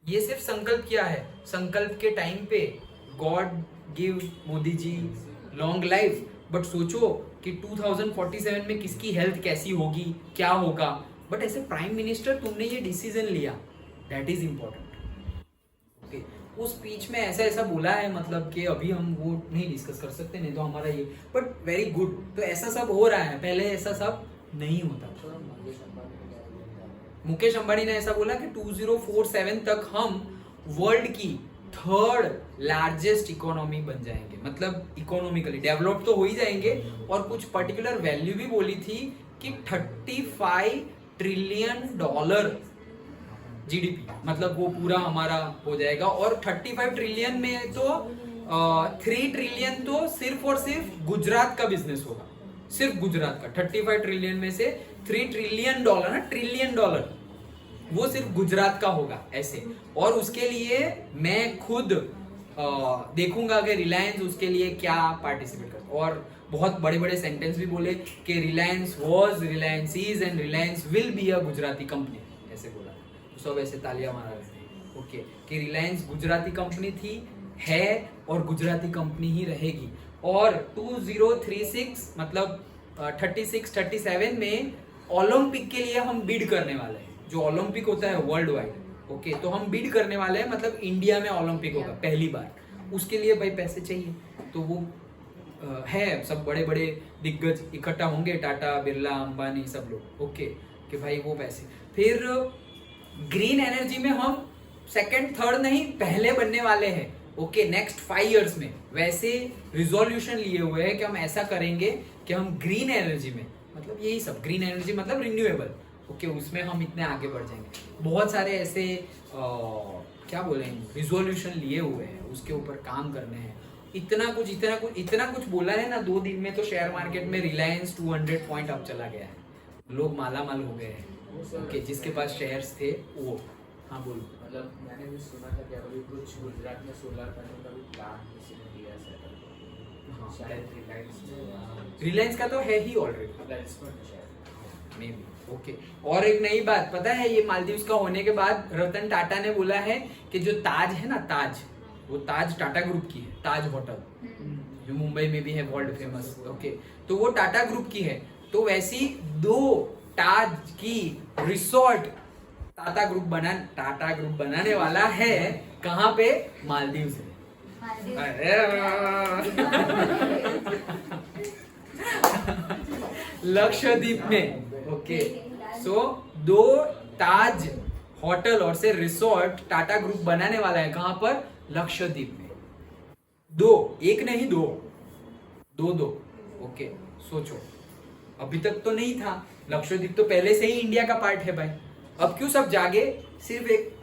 ये सिर्फ संकल्प किया है। संकल्प के टाइम पे God give Modi ji long life, but सोचो कि 2047 में किसकी हेल्थ कैसी होगी, क्या होगा। But as a prime minister तुमने ये डिसीजन लिया, दैट इज इंपॉर्टेंट। ओके उस स्पीच में ऐसा ऐसा बोला है, मतलब कि अभी हम वो नहीं डिस्कस कर सकते, नहीं तो हमारा ये, बट वेरी गुड। तो ऐसा सब हो रहा है, पहले ऐसा सब नहीं होता। मुकेश अंबानी ने ऐसा बोला कि 2047 तक हम वर्ल्ड की 3rd लार्जेस्ट इकोनॉमी बन जाएंगे, मतलब इकोनॉमिकली डेवलप तो हो ही जाएंगे। और कुछ पर्टिकुलर वैल्यू भी बोली थी कि $35 ट्रिलियन जीडीपी, मतलब वो पूरा हमारा हो जाएगा। और 35 ट्रिलियन में तो 3 ट्रिलियन तो सिर्फ और सिर्फ गुजरात का बिजनेस होगा, सिर्फ गुजरात का। 35 ट्रिलियन में से $3 ट्रिलियन ना, ट्रिलियन डॉलर, वो सिर्फ गुजरात का होगा ऐसे। और उसके लिए मैं खुद देखूंगा कि रिलायंस उसके लिए क्या पार्टिसिपेट करता। और बहुत बड़े बड़े सेंटेंस भी बोले कि Reliance was, Reliance is and Reliance will be a Gujarati company, ऐसे बोला। तो सब ऐसे तालियां मारा रहे। ओके कि रिलायंस गुजराती कंपनी थी, है और गुजराती कंपनी ही रहेगी। और 2036 मतलब 36-37 में ओलंपिक के लिए हम बिड करने वाले हैं। जो ओलंपिक होता है वर्ल्ड वाइड, ओके तो हम बिड करने वाले हैं, मतलब इंडिया में ओलंपिक होगा पहली बार। उसके लिए भाई पैसे चाहिए, तो वो है, सब बड़े बड़े दिग्गज इकट्ठा होंगे, टाटा, बिरला, अंबानी, सब लोग। ओके कि भाई वो पैसे। फिर ग्रीन एनर्जी में हम 2nd 3rd नहीं, पहले बनने वाले हैं। ओके नेक्स्ट 5 इयर्स में वैसे रिजोल्यूशन लिए हुए हैं कि हम ऐसा करेंगे कि हम ग्रीन एनर्जी में, मतलब यही सब, ग्रीन एनर्जी मतलब रिन्यूएबल, ओके उसमें हम इतने आगे बढ़ जाएंगे। बहुत सारे ऐसे क्या बोलेंगे रिजोल्यूशन लिए हुए हैं, उसके ऊपर काम करने हैं। इतना कुछ बोला है ना 2 दिन में, तो शेयर मार्केट में रिलायंस 200 पॉइंट अप चला गया है, लोग मालामाल हो गए हैं। ओके जिसके पास शेयर्स थे वो। हाँ बोलो। मतलब मैंने भी सुना था कि अभी कुछ गुजरात में सोलर पैनल का भी प्लान किसी ने दिया है सेटअप। शायद रिलायंस रिलायंस का तो है ही ऑलरेडी, मे बी। ओके, और एक नई बात पता है, ये मालदीव्स का होने के बाद रतन टाटा ने बोला है कि जो ताज है ना, ताज, वो ताज टाटा ग्रुप की है, ताज होटल जो मुंबई में भी है वर्ल्ड फेमस। ओके, तो वो टाटा ग्रुप की है, तो वैसी 2 ताज की रिसोर्ट टाटा ग्रुप बनाने वाला है। कहाँ पे? मालदीव से। अरे लक्षद्वीप में। ओके, सो 2 ताज होटल और से रिसोर्ट टाटा ग्रुप बनाने वाला है। कहां पर? लक्षद्वीप में। 2, एक नहीं, 2। ओके, सोचो, अभी तक तो नहीं था, लक्षद्वीप तो पहले से ही इंडिया का पार्ट है भाई। अब क्यों सब जागे? सिर्फ एक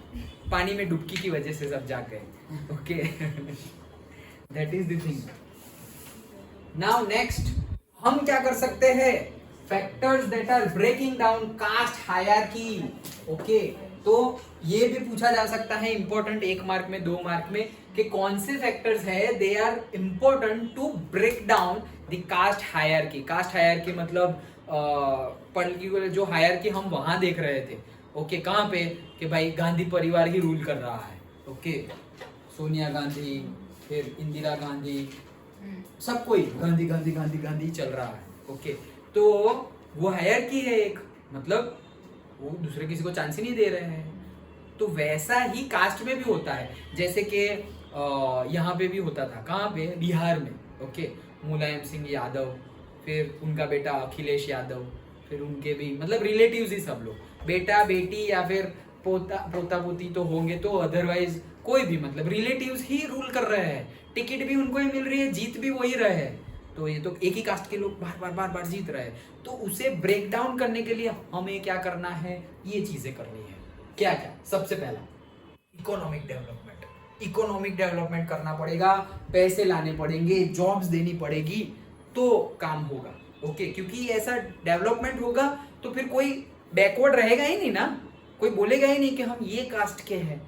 पानी में डुबकी की वजह से सब जाग गए। Okay, that is the thing. Now next, हम क्या कर सकते हैं? Factors that are breaking down caste hierarchy. Okay, तो ये भी पूछा जा सकता है इंपॉर्टेंट 1 मार्क में, 2 मार्क में, कि कौन से फैक्टर्स है they are important to break down the caste hierarchy. Caste hierarchy मतलब पर्टिकुलर जो हायरार्की हम वहां देख रहे थे। ओके, कहाँ पे? कि भाई गांधी परिवार ही रूल कर रहा है। ओके, सोनिया गांधी, फिर इंदिरा गांधी, सब कोई गांधी गांधी गांधी गांधी चल रहा है। ओके, तो वो हायरार्की है एक, मतलब वो दूसरे किसी को चांस ही नहीं दे रहे हैं। तो वैसा ही कास्ट में भी होता है, जैसे कि यहाँ पे भी होता था। कहाँ पे? बिहार में। ओके, मुलायम सिंह यादव, फिर उनका बेटा अखिलेश यादव, फिर उनके भी मतलब रिलेटिव्स ही सब लोग, बेटा बेटी या फिर पोता पोती तो होंगे, तो अदरवाइज कोई भी मतलब रिलेटिव्स ही रूल कर रहे हैं। टिकट भी उनको ही मिल रही है, जीत भी वही रहे हैं। तो ये तो एक ही कास्ट के लोग बार बार जीत रहे हैं। तो उसे ब्रेक डाउन करने के लिए हमें क्या करना है? ये चीजें करनी है। क्या क्या? सबसे पहला इकोनॉमिक डेवलपमेंट करना पड़ेगा, पैसे लाने पड़ेंगे, जॉब्स देनी पड़ेगी, तो काम होगा। ओके, क्योंकि ऐसा डेवलपमेंट होगा तो फिर कोई बैकवर्ड रहेगा ही नहीं ना, कोई बोलेगा ही नहीं कि हम ये कास्ट के हैं।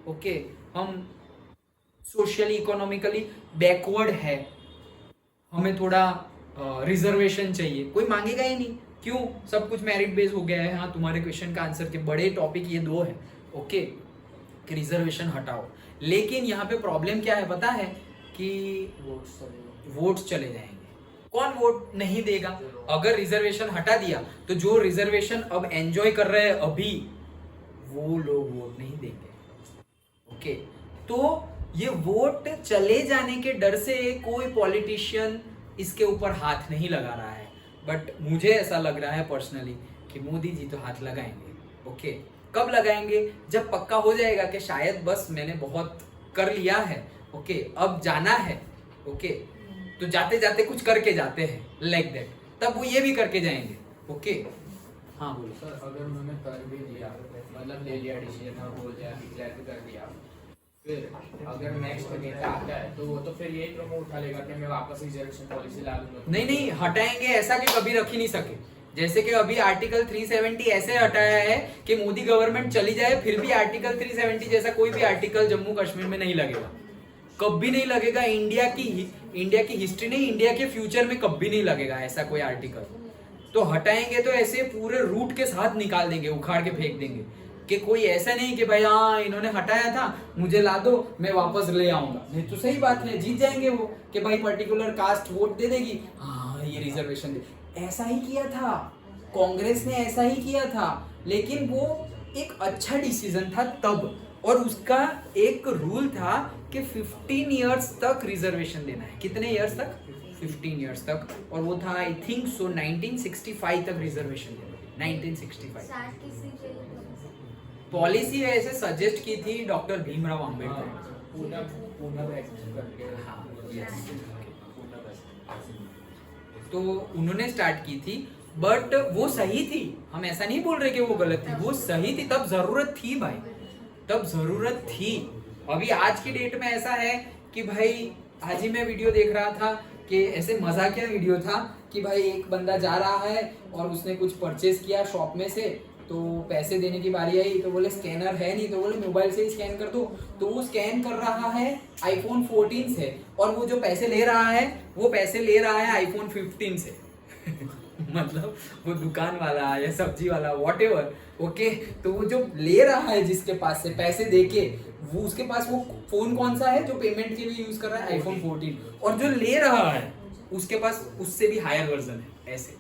ओके, हम सोशली इकोनॉमिकली बैकवर्ड है, हमें थोड़ा रिजर्वेशन चाहिए, कोई मांगेगा ही नहीं। क्यों? सब कुछ मेरिट बेस हो गया है। हाँ, तुम्हारे क्वेश्चन का आंसर के बड़े टॉपिक ये 2 है। ओके, कि रिजर्वेशन हटाओ, लेकिन यहाँ पे प्रॉब्लम क्या है पता है? कि वोट्स चले जाएंगे। कौन वोट नहीं देगा? अगर रिजर्वेशन हटा दिया तो जो रिजर्वेशन अब एंजॉय कर रहे हैं अभी, वो लोग वोट नहीं देंगे। ओके, तो ये वोट चले जाने के डर से कोई पॉलिटिशियन इसके ऊपर हाथ नहीं लगा रहा है, बट मुझे ऐसा लग रहा है पर्सनली कि मोदी जी तो हाथ लगाएंगे। ओके, कब लगाएंगे? जब पक्का हो जाएगा कि शायद बस मैंने बहुत कर लिया है, ओके, अब जाना है। ओके, तो जाते जाते कुछ करके जाते हैं, लाइक दैट, तब वो ये भी करके जाएंगे। ओके, हाँ बोलो सर। अगर उन्होंने कर भी दिया, मतलब ले लिया डिसीजन और बोल दिया, डिक्लेयर कर दिया, फिर अगर नेक्स्ट नेता आता है तो वो तो फिर यही प्रमोट उठा लेगा कि मैं वापस रिजर्वेशन पॉलिसी ला लूंगा। नहीं, हटाएंगे ऐसा कि कभी रख ही नहीं सके। जैसे कि अभी आर्टिकल 370 ऐसे हटाया है कि मोदी गवर्नमेंट चली जाए फिर भी आर्टिकल 370 जैसा कोई भी आर्टिकल जम्मू कश्मीर में नहीं लगेगा, कभी नहीं लगेगा। इंडिया की हिस्ट्री नहीं, इंडिया के फ्यूचर में कभी नहीं लगेगा ऐसा कोई आर्टिकल। तो हटाएंगे तो ऐसे पूरे रूट के साथ निकाल देंगे, उखाड़ के फेंक देंगे, कि कोई ऐसा नहीं कि भाई हाँ इन्होंने हटाया था, मुझे ला दो, मैं वापस ले आऊंगा। नहीं तो सही बात है, जीत जाएंगे वो कि भाई पर्टिकुलर कास्ट वोट दे देगी, हाँ ये रिजर्वेशन दे। ऐसा ही किया था कांग्रेस ने, ऐसा ही किया था, लेकिन वो एक अच्छा डिसीजन था तब, और उसका एक रूल था कि 15 इयर्स तक रिजर्वेशन देना है। कितने इयर्स तक? 15 इयर्स तक। और वो था आई थिंक सो 1965 तक रिजर्वेशन देना। 1965 पॉलिसी ऐसे सजेस्ट की थी डॉक्टर भीमराव अंबेडकर। तो उन्होंने स्टार्ट की थी, बट वो सही थी, हम ऐसा नहीं बोल रहे कि वो गलत थी, वो सही थी, तब जरूरत थी भाई, तब जरूरत थी। अभी आज की डेट में ऐसा है कि भाई, आज ही मैं वीडियो देख रहा था कि ऐसे मजाकिया वीडियो था कि भाई एक बंदा जा रहा है और उसने कुछ परचेज किया शॉप में से, तो पैसे देने की बारी आई तो बोले स्कैनर है नहीं, तो बोले मोबाइल से ही स्कैन कर दो। तो वो स्कैन कर रहा है आईफोन 14 से, और वो जो पैसे ले रहा है वो पैसे ले रहा है आईफोन 15 से। मतलब वो दुकान वाला या सब्जी वाला व्हाटएवर, ओके, तो वो जो ले रहा है जिसके पास से पैसे देके, वो उसके पास वो फोन कौन सा है जो पेमेंट के लिए यूज कर रहा है, आईफोन 14, और जो ले रहा है उसके पास उससे भी हायर वर्जन है ऐसे।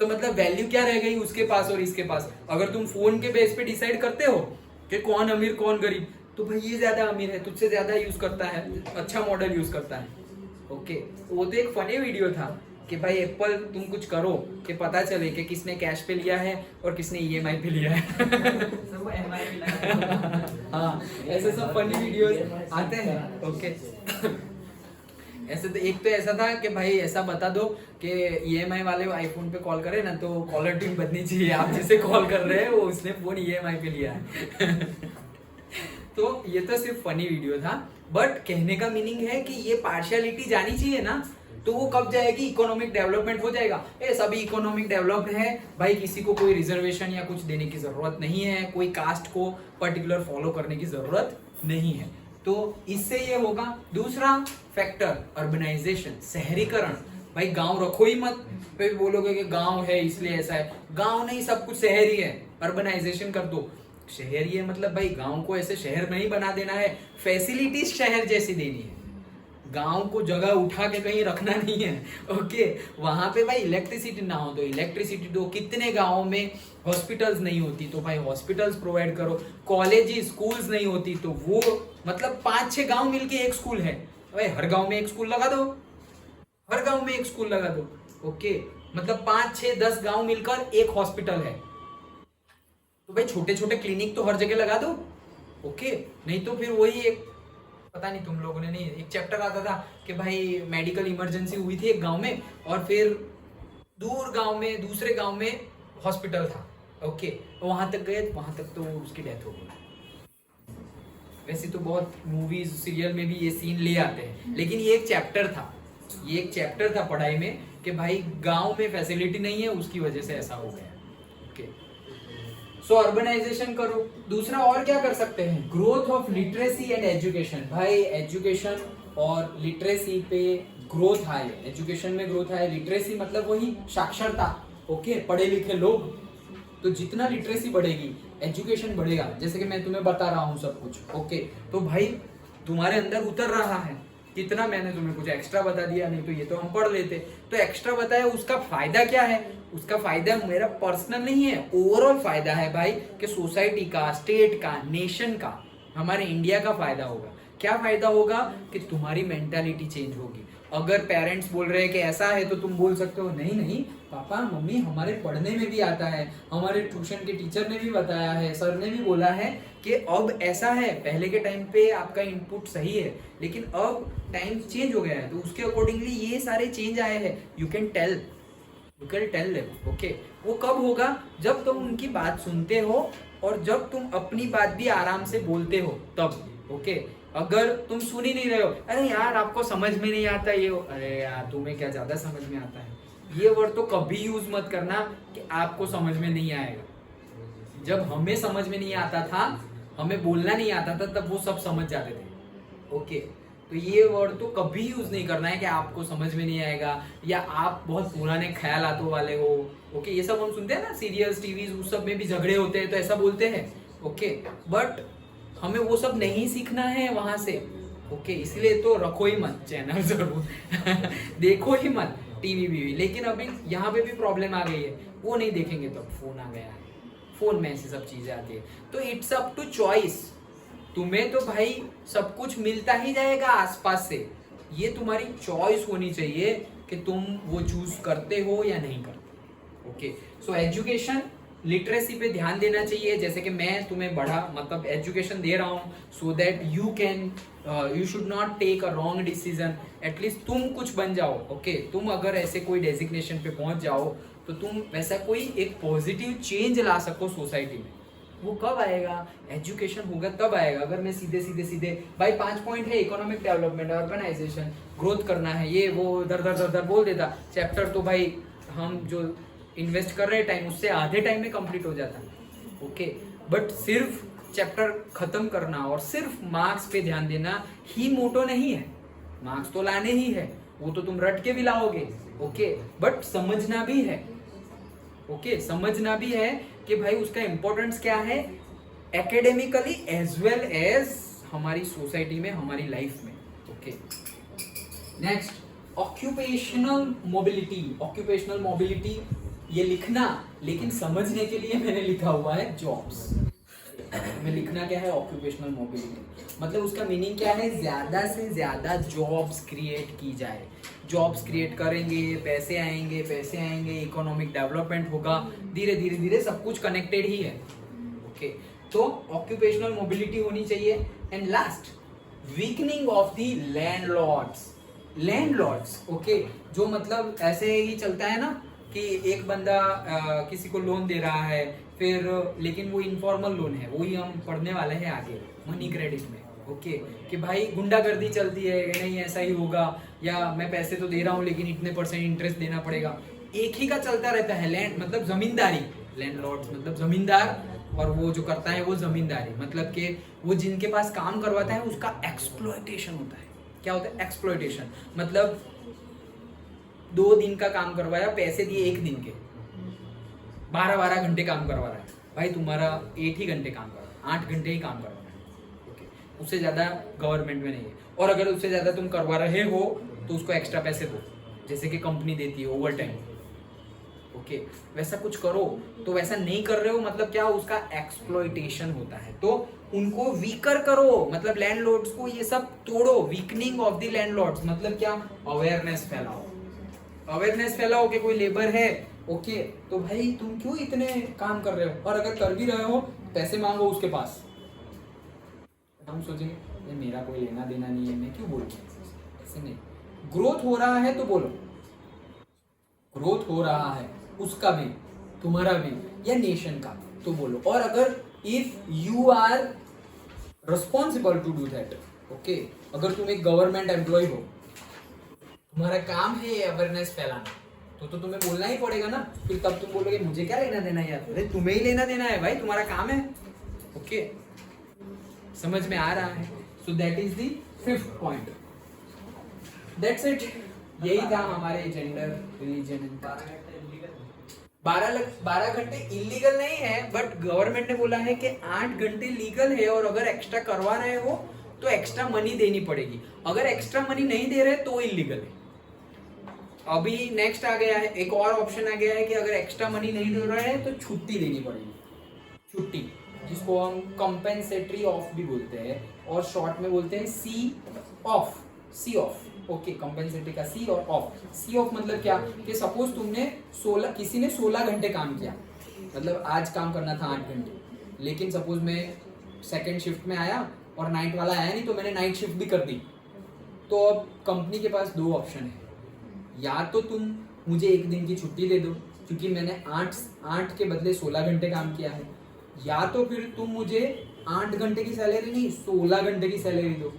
तो मतलब वैल्यू क्या रह गई उसके पास और इसके पास। अगर तुम फोन के बेस पे डिसाइड करते हो कि कौन अमीर कौन गरीब, तो भाई ये ज्यादा अमीर है, तुझसे ज्यादा यूज करता है, अच्छा मॉडल यूज करता है, ओके। वो तो एक फनी वीडियो था कि भाई एप्पल तुम कुछ करो कि पता चले कि किसने कैश पे लिया है और किसने ईएमआई पे लिया है। हाँ, ऐसे सब फनी वीडियोस आते हैं, ओके। ऐसे तो एक तो ऐसा था कि भाई ऐसा बता दो कि ईएमआई वाले आईफोन पे कॉल करे ना तो कॉलर ट्यून बदनी चाहिए, आप जिसे कॉल कर रहे हैं वो उसने फोन ईएमआई पे लिया है। तो ये तो सिर्फ फनी वीडियो था, बट कहने का मीनिंग है कि ये पार्शियलिटी जानी चाहिए ना, तो वो कब जाएगी, इकोनॉमिक डेवलपमेंट हो जाएगा। ए सभी इकोनॉमिक डेवलप्ड है भाई, किसी को कोई रिजर्वेशन या कुछ देने की जरूरत नहीं है, कोई कास्ट को पर्टिकुलर फॉलो करने की जरूरत नहीं है। तो इससे ये होगा। दूसरा फैक्टर अर्बनाइजेशन, शहरीकरण। भाई गांव रखो ही मत, फिर बोलोगे कि गांव है इसलिए ऐसा है, गांव नहीं, सब कुछ शहरी है, अर्बनाइजेशन कर दो। शहरी है मतलब भाई गांव को ऐसे शहर नहीं बना देना है, फैसिलिटीज शहर जैसी देनी है, गांव को जगह उठा के कहीं रखना नहीं है, ओके। वहां पे भाई इलेक्ट्रिसिटी ना हो तो इलेक्ट्रिसिटी दो, कितने गांवों में हॉस्पिटल्स नहीं होती तो भाई हॉस्पिटल्स प्रोवाइड करो, कॉलेज स्कूल्स नहीं होती तो वो मतलब 5-6 गांव मिलके एक स्कूल है, भाई हर गांव में एक स्कूल लगा दो, हर गांव में एक स्कूल लगा दो, ओके। मतलब 5-6-10 गांव मिलकर एक हॉस्पिटल है, तो भाई छोटे छोटे क्लिनिक तो हर जगह लगा दो, ओके। नहीं तो फिर वही एक, पता नहीं तुम लोगों ने नहीं, एक चैप्टर आता था कि भाई मेडिकल इमरजेंसी हुई थी एक गांव में और फिर दूर गांव में दूसरे गांव में हॉस्पिटल था, ओके, वहां तक गए, वहां तक तो उसकी डेथ हो गई। वैसे तो बहुत मूवीज सीरियल में भी ये सीन ले आते हैं, लेकिन ये एक चैप्टर था, ये एक चैप्टर था पढ़ाई में कि भाई गांव में फैसिलिटी नहीं है, उसकी वजह से ऐसा हो गया, ओके। सो अर्बनाइजेशन करो। दूसरा और क्या कर सकते हैं, growth of literacy and education. भाई एजुकेशन और लिटरेसी पे ग्रोथ आए, एजुकेशन में ग्रोथ आए, लिटरेसी मतलब वही साक्षरता, ओके, पढ़े लिखे लोग। तो जितना लिटरेसी बढ़ेगी एजुकेशन बढ़ेगा, जैसे कि मैं तुम्हें बता रहा हूँ सब कुछ, ओके, तो भाई तुम्हारे अंदर उतर रहा है कितना, मैंने तुम्हें कुछ एक्स्ट्रा बता दिया, नहीं तो ये तो हम पढ़ लेते। तो एक्स्ट्रा बताया, उसका फायदा क्या है, उसका फायदा मेरा पर्सनल नहीं है, ओवरऑल फायदा है भाई कि सोसाइटी का, स्टेट का, नेशन का, हमारे इंडिया का फायदा होगा। क्या फायदा होगा कि तुम्हारी मेंटालिटी चेंज होगी। अगर पेरेंट्स बोल रहे हैं कि ऐसा है तो तुम बोल सकते हो नहीं नहीं पापा मम्मी हमारे पढ़ने में भी आता है, हमारे ट्यूशन के टीचर ने भी बताया है, सर ने भी बोला है कि अब ऐसा है, पहले के टाइम पे आपका इनपुट सही है लेकिन अब टाइम चेंज हो गया है, तो उसके अकॉर्डिंगली ये सारे चेंज आए हैं। You can tell them, okay. वो कब होगा, जब तुम उनकी बात सुनते हो और जब तुम अपनी बात भी आराम से बोलते हो तब, ओके। अगर तुम सुन ही नहीं रहे हो, अरे यार आपको समझ में नहीं आता ये, अरे यार तुम्हें क्या ज्यादा समझ में आता है, ये वर्ड तो कभी यूज मत करना कि आपको समझ में नहीं आएगा। जब हमें समझ में नहीं आता था, हमें बोलना नहीं आता था, तब वो सब समझ जाते थे, ओके। तो ये वर्ड तो कभी यूज नहीं करना है कि आपको समझ में नहीं आएगा या आप बहुत पुराने ख्यालातों वाले हो, ओके। ये सब हम सुनते हैं ना सीरियल्स, टीवी, उस सब में भी झगड़े होते हैं तो ऐसा बोलते हैं, ओके। बट हमें वो सब नहीं सीखना है वहां से, ओके। इसलिए तो रखो ही मत चैनल जरूर देखो ही मत टीवी भी। लेकिन अभी यहाँ पे भी प्रॉब्लम आ गई है, वो नहीं देखेंगे तो फोन आ गया है, फोन में ऐसी सब चीजें आती है। तो इट्स अप टू चॉइस, तुम्हें तो भाई सब कुछ मिलता ही जाएगा आसपास से, ये तुम्हारी चॉइस होनी चाहिए कि तुम वो चूज करते हो या नहीं करते, ओके। सो एजुकेशन, लिटरेसी पे ध्यान देना चाहिए, जैसे कि मैं तुम्हें बड़ा मतलब एजुकेशन दे रहा हूँ so that you should not take a wrong decision, at least तुम कुछ बन जाओ, ओके। तुम अगर ऐसे कोई डेजिग्नेशन पे पहुंच जाओ तो तुम वैसा कोई एक पॉजिटिव चेंज ला सको सोसाइटी में। वो कब आएगा, एजुकेशन होगा तब आएगा। अगर मैं सीधे भाई 5 पॉइंट है, इकोनॉमिक डेवलपमेंट, अर्बनाइजेशन, ग्रोथ करना है, ये वो दर बोल देता चैप्टर, तो भाई हम जो इन्वेस्ट कर रहे टाइम उससे आधे टाइम में कंप्लीट हो जाता, ओके। बट सिर्फ चैप्टर खत्म करना और सिर्फ मार्क्स पे ध्यान देना ही मोटो नहीं है। मार्क्स तो लाने ही है, वो तो तुम रट के भी लाओगे, ओके। बट समझना भी है, ओके समझना भी है कि भाई उसका इंपॉर्टेंस क्या है एकेडमिकली एज वेल एज हमारी सोसाइटी में, हमारी लाइफ में। Okay next occupational mobility. Occupational mobility ये लिखना, लेकिन समझने के लिए मैंने लिखा हुआ है जॉब्स। में लिखना क्या है ऑक्यूपेशनल मोबिलिटी, मतलब उसका मीनिंग क्या है, ज्यादा से ज्यादा जॉब्स क्रिएट की जाए। जॉब्स क्रिएट करेंगे, पैसे आएंगे, इकोनॉमिक डेवलपमेंट होगा, धीरे धीरे धीरे सब कुछ कनेक्टेड ही है। ओके तो ऑक्यूपेशनल मोबिलिटी होनी चाहिए। And last weakening of the landlords. Okay जो मतलब ऐसे ही चलता है ना कि एक बंदा किसी को लोन दे रहा है, फिर लेकिन वो इनफॉर्मल लोन है, वही हम पढ़ने वाले हैं आगे मनी क्रेडिट में। ओके कि भाई गुंडागर्दी चलती है, नहीं ऐसा ही होगा, या मैं पैसे तो दे रहा हूँ लेकिन इतने % इंटरेस्ट देना पड़ेगा। एक ही का चलता रहता है। लैंड मतलब जमींदारी, लैंडलॉर्ड्स मतलब जमींदार, और वो जो करता है वो जमींदारी, मतलब कि वो जिनके पास काम करवाता है उसका एक्सप्लॉयटेशन होता है। क्या होता है एक्सप्लॉयटेशन, मतलब 2 दिन का काम करवाया, पैसे दिए 1 दिन के, 12-12 घंटे काम करवा रहा है। भाई तुम्हारा 8 ही घंटे काम करवा, 8 घंटे ही काम करवाना है। ओके उससे ज्यादा गवर्नमेंट में नहीं है, और अगर उससे ज्यादा तुम करवा रहे हो तो उसको एक्स्ट्रा पैसे दो, जैसे कि कंपनी देती है ओवर टाइम। ओके वैसा कुछ करो, तो वैसा नहीं कर रहे हो मतलब क्या, उसका एक्सप्लॉयटेशन होता है। तो उनको वीकर करो, मतलब लैंडलॉर्ड्स को ये सब तोड़ो। वीकनिंग ऑफ द लैंडलॉर्ड्स मतलब क्या, अवेयरनेस फैलाओ। अवेयरनेस फैलाओ कि कोई लेबर है, ओके तो भाई तुम क्यों इतने काम कर रहे हो, और अगर कर भी रहे हो पैसे मांगो उसके पास। हम सोचेंगे ये मेरा कोई लेना देना नहीं है, मैं क्यों बोलूं, ऐसे नहीं। ग्रोथ हो रहा है तो बोलो, ग्रोथ हो रहा है उसका भी, तुम्हारा भी, या नेशन का, तो बोलो। और अगर if you are responsible to do that, okay अगर तुम एक गवर्नमेंट एम्प्लॉय हो, तुम्हारा काम है ये अवेयरनेस फैलाना, तो तुम्हें बोलना ही पड़ेगा ना। फिर तब तुम बोलोगे मुझे क्या लेना देना यार, अरे तुम्हें ही लेना देना है भाई, तुम्हारा काम है। ओके समझ में आ रहा है। सो that is the 5th point. That's it, यही था हमारे जेंडर रिलीजन एंड कास्ट। 12 घंटे इलीगल नहीं है, बट गवर्नमेंट ने बोला है कि 8 घंटे लीगल है, और अगर एक्स्ट्रा करवा रहे हो तो एक्स्ट्रा मनी देनी पड़ेगी। अगर एक्स्ट्रा मनी नहीं दे रहे तो इलीगल है। अभी नेक्स्ट आ गया है, एक और ऑप्शन आ गया है कि अगर एक्स्ट्रा मनी नहीं दे रहा है तो छुट्टी देनी पड़ेगी। छुट्टी जिसको हम कंपेंसेटरी ऑफ भी बोलते हैं, और शॉर्ट में बोलते हैं सी ऑफ। ओके कंपेंसेटरी का सी और ऑफ। सी ऑफ मतलब क्या कि सपोज तुमने किसी ने 16 घंटे काम किया, मतलब आज काम करना था 8 घंटे, लेकिन सपोज मैं सेकेंड शिफ्ट में आया और नाइट वाला आया नहीं, तो मैंने नाइट शिफ्ट भी कर दी। तो अब कंपनी के पास 2 ऑप्शन है, या तो तुम मुझे 1 दिन की छुट्टी दे दो क्योंकि मैंने 8 के बदले 16 घंटे काम किया है, या तो फिर तुम मुझे 8 घंटे की सैलरी नहीं 16 घंटे की सैलरी दो।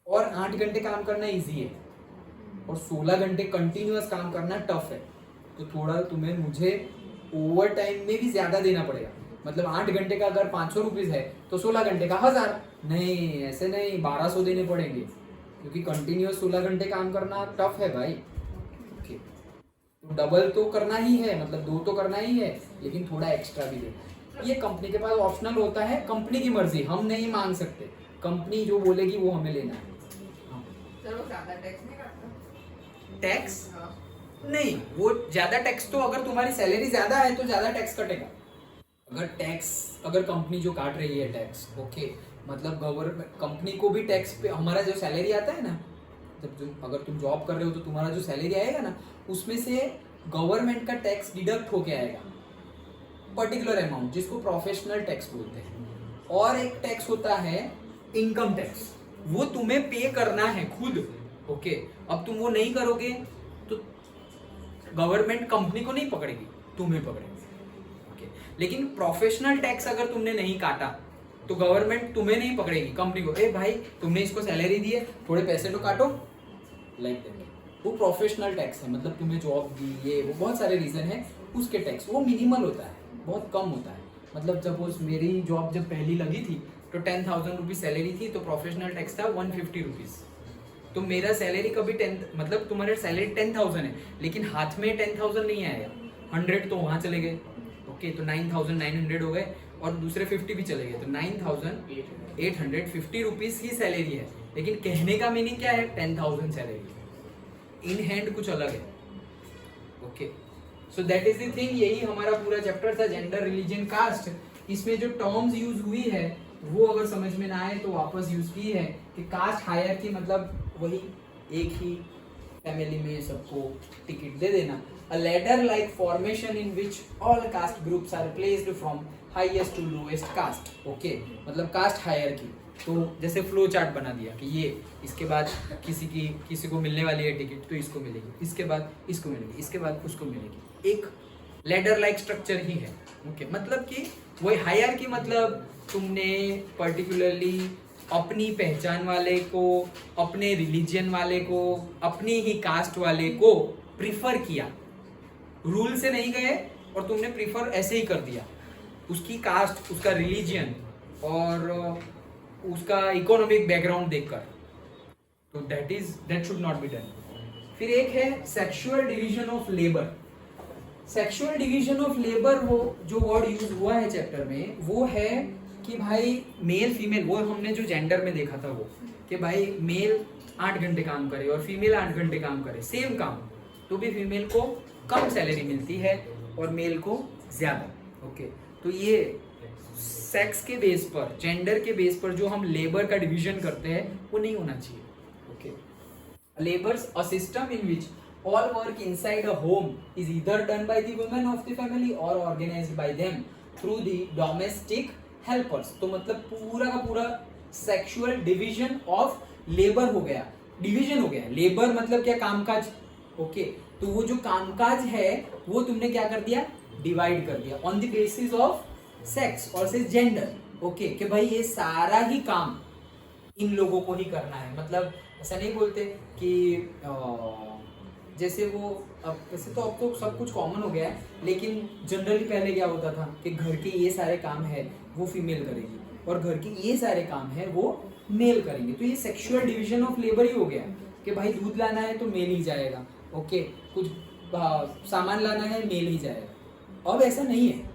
और 8 घंटे काम करना इजी है, और 16 घंटे कंटिन्यूअस काम करना टफ है, तो थोड़ा तुम्हें मुझे ओवर टाइम में भी ज्यादा देना पड़ेगा। मतलब 8 घंटे का अगर 500 रुपीज है तो 16 घंटे का 1000। नहीं ऐसे नहीं, 1200 देने पड़ेंगे, क्योंकि कंटिन्यूअस 16 घंटे काम करना टफ है भाई। ओके तो डबल तो करना ही है, मतलब 2 तो करना ही है, लेकिन थोड़ा एक्स्ट्रा भी दे। ये कंपनी के पास ऑप्शनल होता है, कंपनी की मर्जी, हम नहीं मांग सकते, कंपनी जो बोलेगी वो हमें लेना है। सर वो ज्यादा टैक्स नहीं काटता? टैक्स नहीं, वो ज्यादा टैक्स तो अगर तुम्हारी सैलरी ज्यादा है तो ज्यादा टैक्स कटेगा। अगर कंपनी जो काट रही है टैक्स, ओके मतलब गवर्नमेंट कंपनी को भी टैक्स पे, हमारा जो सैलरी आता है ना, जब अगर तुम जॉब कर रहे हो तो तुम्हारा जो सैलरी आएगा ना, उसमें से गवर्नमेंट का टैक्स डिडक्ट होके आएगा पर्टिकुलर अमाउंट, जिसको प्रोफेशनल टैक्स बोलते हैं। और एक टैक्स होता है इनकम टैक्स, वो तुम्हें पे करना है खुद। ओके अब तुम वो नहीं करोगे तो गवर्नमेंट कंपनी को नहीं पकड़ेगी, तुम्हें पकड़ेगी। ओके लेकिन प्रोफेशनल टैक्स अगर तुमने नहीं काटा तो गवर्नमेंट तुम्हें नहीं पकड़ेगी, कंपनी को। ए भाई तुमने इसको सैलरी दी है, थोड़े पैसे तो काटो, लाइक दैट। वो प्रोफेशनल टैक्स है, मतलब तुम्हें जॉब दी, ये वो बहुत सारे रीजन है, उसके टैक्स वो मिनिमल होता है, बहुत कम होता है। मतलब सपोज मेरी जॉब जब पहली लगी थी तो 10,000 रुपीज सैलरी थी, तो प्रोफेशनल टैक्स था 150 रुपीज। तो मेरा सैलरी कभी 10, मतलब तुम्हारे सैलरी 10,000 है लेकिन हाथ में 10,000 नहीं आएगा, 100 तो वहां चले गए, ओके, तो 9,900 हो गए, और दूसरे 50 भी चले गए, तो 9,850 रुपीज की सैलरी है। लेकिन कहने का मीनिंग क्या है, 10,000 सैलरी, इन हैंड कुछ अलग है। Okay, so that is the thing. यही हमारा पूरा चैप्टर था, जेंडर, रिलीजन, कास्ट। इसमें जो टर्म्स यूज हुई है वो अगर समझ में ना आए तो वापस यूज की है कि कास्ट हायरार्की मतलब वही एक ही फैमिली में सबको टिकट दे देना। A ladder like formation in which all caste groups are placed from highest to lowest caste. Okay, मतलब कास्ट हायरार्की। तो जैसे फ्लो चार्ट बना दिया कि ये इसके बाद किसी को मिलने वाली है टिकट तो इसको मिलेगी, इसके बाद इसको मिलेगी, इसके बाद उसको मिलेगी। एक लैडर लाइक स्ट्रक्चर ही है। ओके, मतलब कि वही हायरार्की, मतलब तुमने पर्टिकुलरली अपनी पहचान वाले को, अपने रिलीजन वाले को, अपनी ही कास्ट वाले को प्रिफर किया, रूल से नहीं गए और तुमने प्रिफर ऐसे ही कर दिया, उसकी कास्ट, उसका रिलीजन और उसका इकोनॉमिक बैकग्राउंड देखकर, तो that should not be done. फिर एक है sexual division of labour. Sexual division of labour, वो जो वर्ड यूज हुआ है चैप्टर में वो है कि भाई मेल फीमेल, वो हमने जो जेंडर में देखा था वो कि भाई मेल 8 घंटे काम करे और फीमेल 8 घंटे काम करे, सेम काम, तो भी फीमेल को कम सैलरी मिलती है और मेल को ज्यादा। ओके, तो ये सेक्स के बेस पर, जेंडर के बेस पर जो हम लेबर का डिवीजन करते हैं वो नहीं होना चाहिए। Okay, labours a system in which all work inside a home is either done by the women of the family or organized by them through the domestic helpers। तो मतलब पूरा का पूरा सेक्सुअल डिवीजन ऑफ लेबर हो गया, division हो गया। Labour मतलब क्या, कामकाज। ओके, तो वो जो कामकाज है वो तुमने क्या कर दिया, डिवाइड कर दिया on the basis of sex और से जेंडर। ओके, कि भाई ये सारा ही काम इन लोगों को ही करना है। मतलब ऐसा नहीं बोलते कि जैसे वो, अब वैसे तो अब तो सब कुछ कॉमन हो गया है, लेकिन जनरली पहले क्या होता था कि घर के ये सारे काम है वो फीमेल करेगी और घर के ये सारे काम है वो मेल करेंगे। तो ये सेक्सुअल डिवीजन ऑफ लेबर ही हो गया कि भाई दूध लाना है तो मेल ही जाएगा, ओके, कुछ सामान लाना है मेल ही जाएगा। अब ऐसा नहीं है,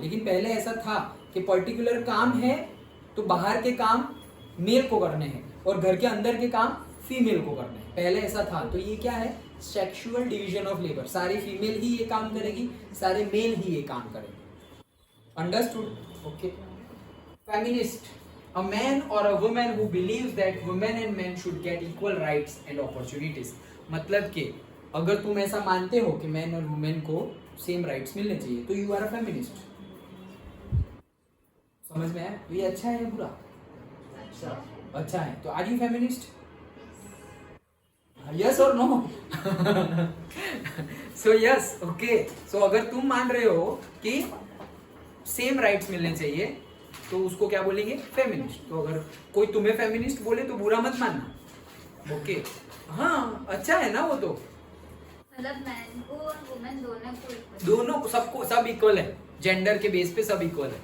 लेकिन पहले ऐसा था कि पर्टिकुलर काम है तो बाहर के काम मेल को करने हैं और घर के अंदर के काम फीमेल को करने हैं, पहले ऐसा था। तो ये क्या है, सेक्सुअल डिवीजन ऑफ लेबर। सारी फीमेल ही ये काम करेगी, सारे मेल ही ये काम करेंगे। Understood? Okay. Feminist, a man or a woman who believes that women and men should get equal rights and opportunities। मतलब कि अगर तुम ऐसा मानते हो कि मैन और वुमेन को सेम राइट्स मिलने चाहिए तो यू आर अ फेमिनिस्ट। समझ में आया? ये अच्छा है या बुरा? अच्छा है। तो आर यू फेमिनिस्ट? यस और no? So yes, okay. So अगर तुम मान रहे हो कि सेम राइट्स मिलने चाहिए तो उसको क्या बोलेंगे? फेमिनिस्ट। तो अगर कोई तुम्हें फेमिनिस्ट बोले तो बुरा मत मानना, ओके। हाँ, अच्छा है ना वो तो, मतलब मैन को और वुमेन दोनों सबको सब इक्वल है, जेंडर के बेस पे सब इक्वल है।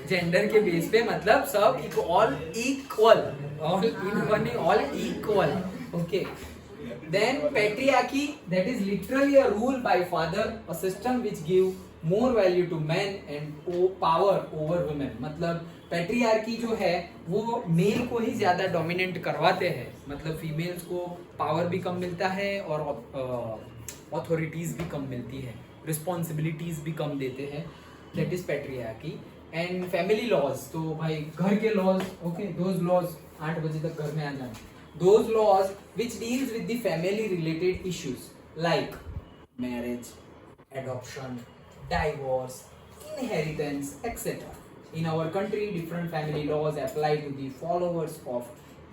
जेंडर के बेस पे मतलब सब all equal, all in one, all equal, okay. Then patriarchy, that is literally a rule by father, a system which give more value to men and power over women। मतलब patriarchy जो है वो mail को ही ज्यादा dominant करवाते हैं, मतलब females को पावर भी कम मिलता है और ऑथोरिटीज भी कम मिलती है, रिस्पॉन्सिबिलिटीज भी कम देते हैं। That is patriarchy। And family laws, तो भाई घर के लॉज, ओके, दोज लॉज 8 बजे तक घर में आ जाना। Those laws which deals with the family related issues like marriage, adoption, divorce, inheritance, etc. In our country, different family laws apply to the followers of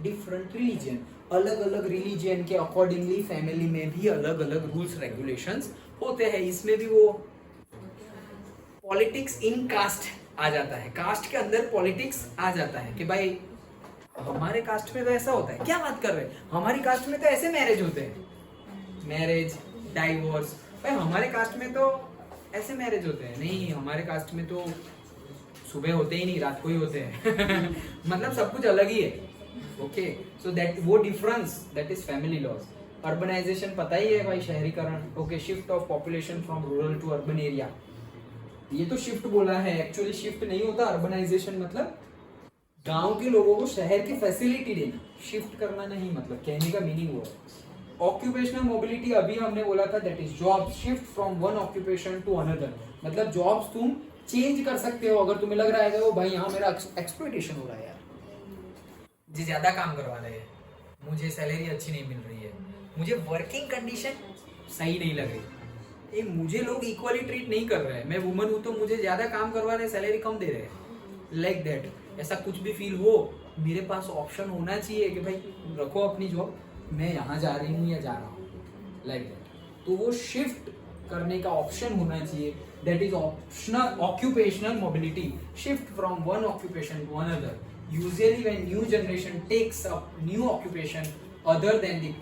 different religion। अलग अलग religion के accordingly family में भी अलग अलग rules regulations होते हैं। इसमें भी वो पॉलिटिक्स इन कास्ट आ जाता है, कास्ट के अंदर पॉलिटिक्स आ जाता है कि भाई हमारे कास्ट में तो ऐसा होता है, क्या बात कर रहे हैं, हमारी कास्ट में तो ऐसे मैरिज होते हैं, मैरिज, डाइवोर्स। भाई हमारे कास्ट में तो ऐसे मैरिज होते हैं, नहीं हमारे कास्ट में तो सुबह होते ही नहीं, रात को ही होते हैं। मतलब सब कुछ अलग ही है, ओके। सो दैट वो difference, that is family laws. Urbanisation पता ही है भाई, शहरीकरण। Okay, shift of population from rural to urban area, ये तो शिफ्ट बोला है, एक्चुअली शिफ्ट नहीं होता। अर्बनाइजेशन मतलब गांव के लोगों को शहर की फैसिलिटी देना, शिफ्ट करना नहीं, मतलब कहने का मीनिंग वो है। ऑक्यूपेशनल मोबिलिटी अभी हमने बोला था, that is job shift from one occupation to another, मतलब जॉब्स तुम चेंज कर सकते हो अगर तुम्हें लग रहा है कि वो भाई यहाँ मेरा एक्सप्लॉइटेशन हो रहा है यार, जी ज्यादा काम करवा रहे हैं, मुझे सैलरी अच्छी नहीं मिल रही है, मुझे वर्किंग कंडीशन सही नहीं लग रही, ये मुझे लोग इक्वली ट्रीट नहीं कर रहे हैं, मैं वुमन हूँ तो मुझे ज्यादा काम करवा रहे हैं, सैलरी कम दे रहे हैं, लाइक दैट। ऐसा कुछ भी फील हो, मेरे पास ऑप्शन होना चाहिए कि भाई रखो अपनी जॉब, मैं यहाँ जा रही हूँ या जा रहा हूँ, लाइक दैट। तो वो शिफ्ट करने का ऑप्शन होना चाहिए, that is optional occupational mobility, shift from one occupation to another. Usually when new generation takes up new occupation other than the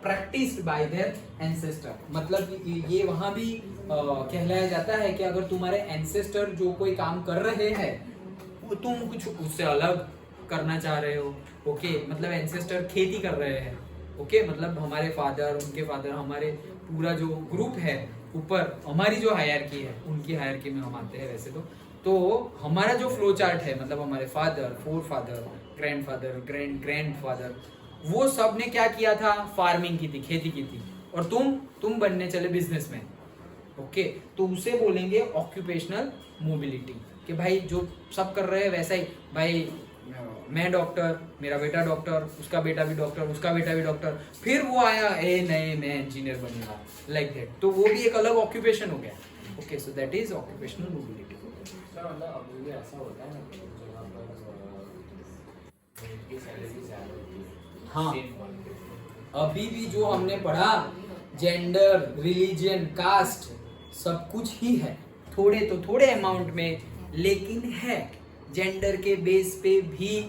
practised by their ancestor, मतलब ये वहां भी कहलाया जाता है कि अगर तुम्हारे एंसेस्टर जो कोई काम कर रहे हैं वो तुम कुछ उससे अलग करना चाह रहे हो, ओके, मतलब एंसेस्टर खेती कर रहे हैं, ओके, मतलब हमारे फादर, उनके फादर, हमारे पूरा जो ग्रुप है ऊपर, हमारी जो हायरार्की है उनकी हायरार्की में हम आते हैं वैसे तो हमारा जो फ्लो चार्ट है, मतलब हमारे father, four father, grandfather, grandfather, वो सब ने क्या किया था, फार्मिंग की थी, खेती की थी, और तुम बनने चले बिजनेसमैन, ओके, तो उसे बोलेंगे ऑक्यूपेशनल मोबिलिटी, कि भाई जो सब कर रहे हैं वैसा ही, भाई मैं डॉक्टर, मेरा बेटा डॉक्टर, उसका बेटा भी डॉक्टर, उसका बेटा भी डॉक्टर, फिर वो आया नहीं मैं इंजीनियर बनूंगा, लाइक दैट, तो वो भी एक अलग ऑक्यूपेशन हो गया, okay, so that is occupational mobility. Sir मतलब अभी भी ऐसा होता है ना कि जहाँ पर की सैलरी ज़्यादा होती है, हाँ। same qualification। अभी भी जो हमने पढ़ा, जेंडर, रिलीजन, कास्ट, सब कुछ ही है, थोड़े अमाउंट में, लेकिन है। जेंडर के बेस पे भी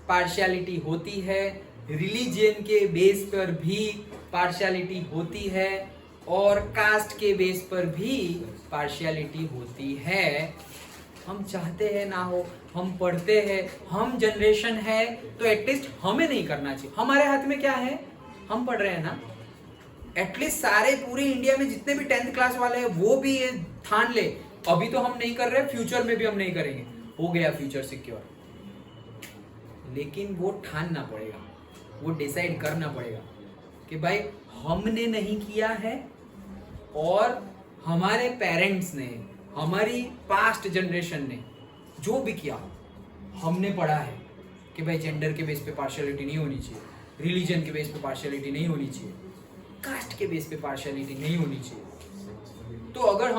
पार्शियलिटी होती है, रिलीजन के बेस पर भी पार्शियलिटी होती है, और कास्ट के बेस पर भी पार्शियलिटी होती है। हम चाहते हैं ना हो, हम पढ़ते हैं, हम जनरेशन है, तो एटलीस्ट हमें नहीं करना चाहिए। हमारे हाथ में क्या है, हम पढ़ रहे हैं ना, एटलीस्ट सारे पूरे इंडिया में जितने भी 10th क्लास वाले हैं वो भी ये ठान ले, अभी तो हम नहीं कर रहे, फ्यूचर में भी हम नहीं करेंगे, हो गया फ्यूचर सिक्योर। लेकिन वो ठानना पड़ेगा, वो डिसाइड करना पड़ेगा कि भाई हमने नहीं किया है, और हमारे पेरेंट्स ने, हमारी पास्ट जनरेशन ने जो भी किया, हमने पढ़ा है कि भाई जेंडर के बेस पे पार्शियलिटी नहीं होनी चाहिए, रिलीजन के बेस पे पार्शियलिटी नहीं होनी चाहिए, कास्ट के बेस पे पार्शियलिटी नहीं होनी चाहिए। तो अगर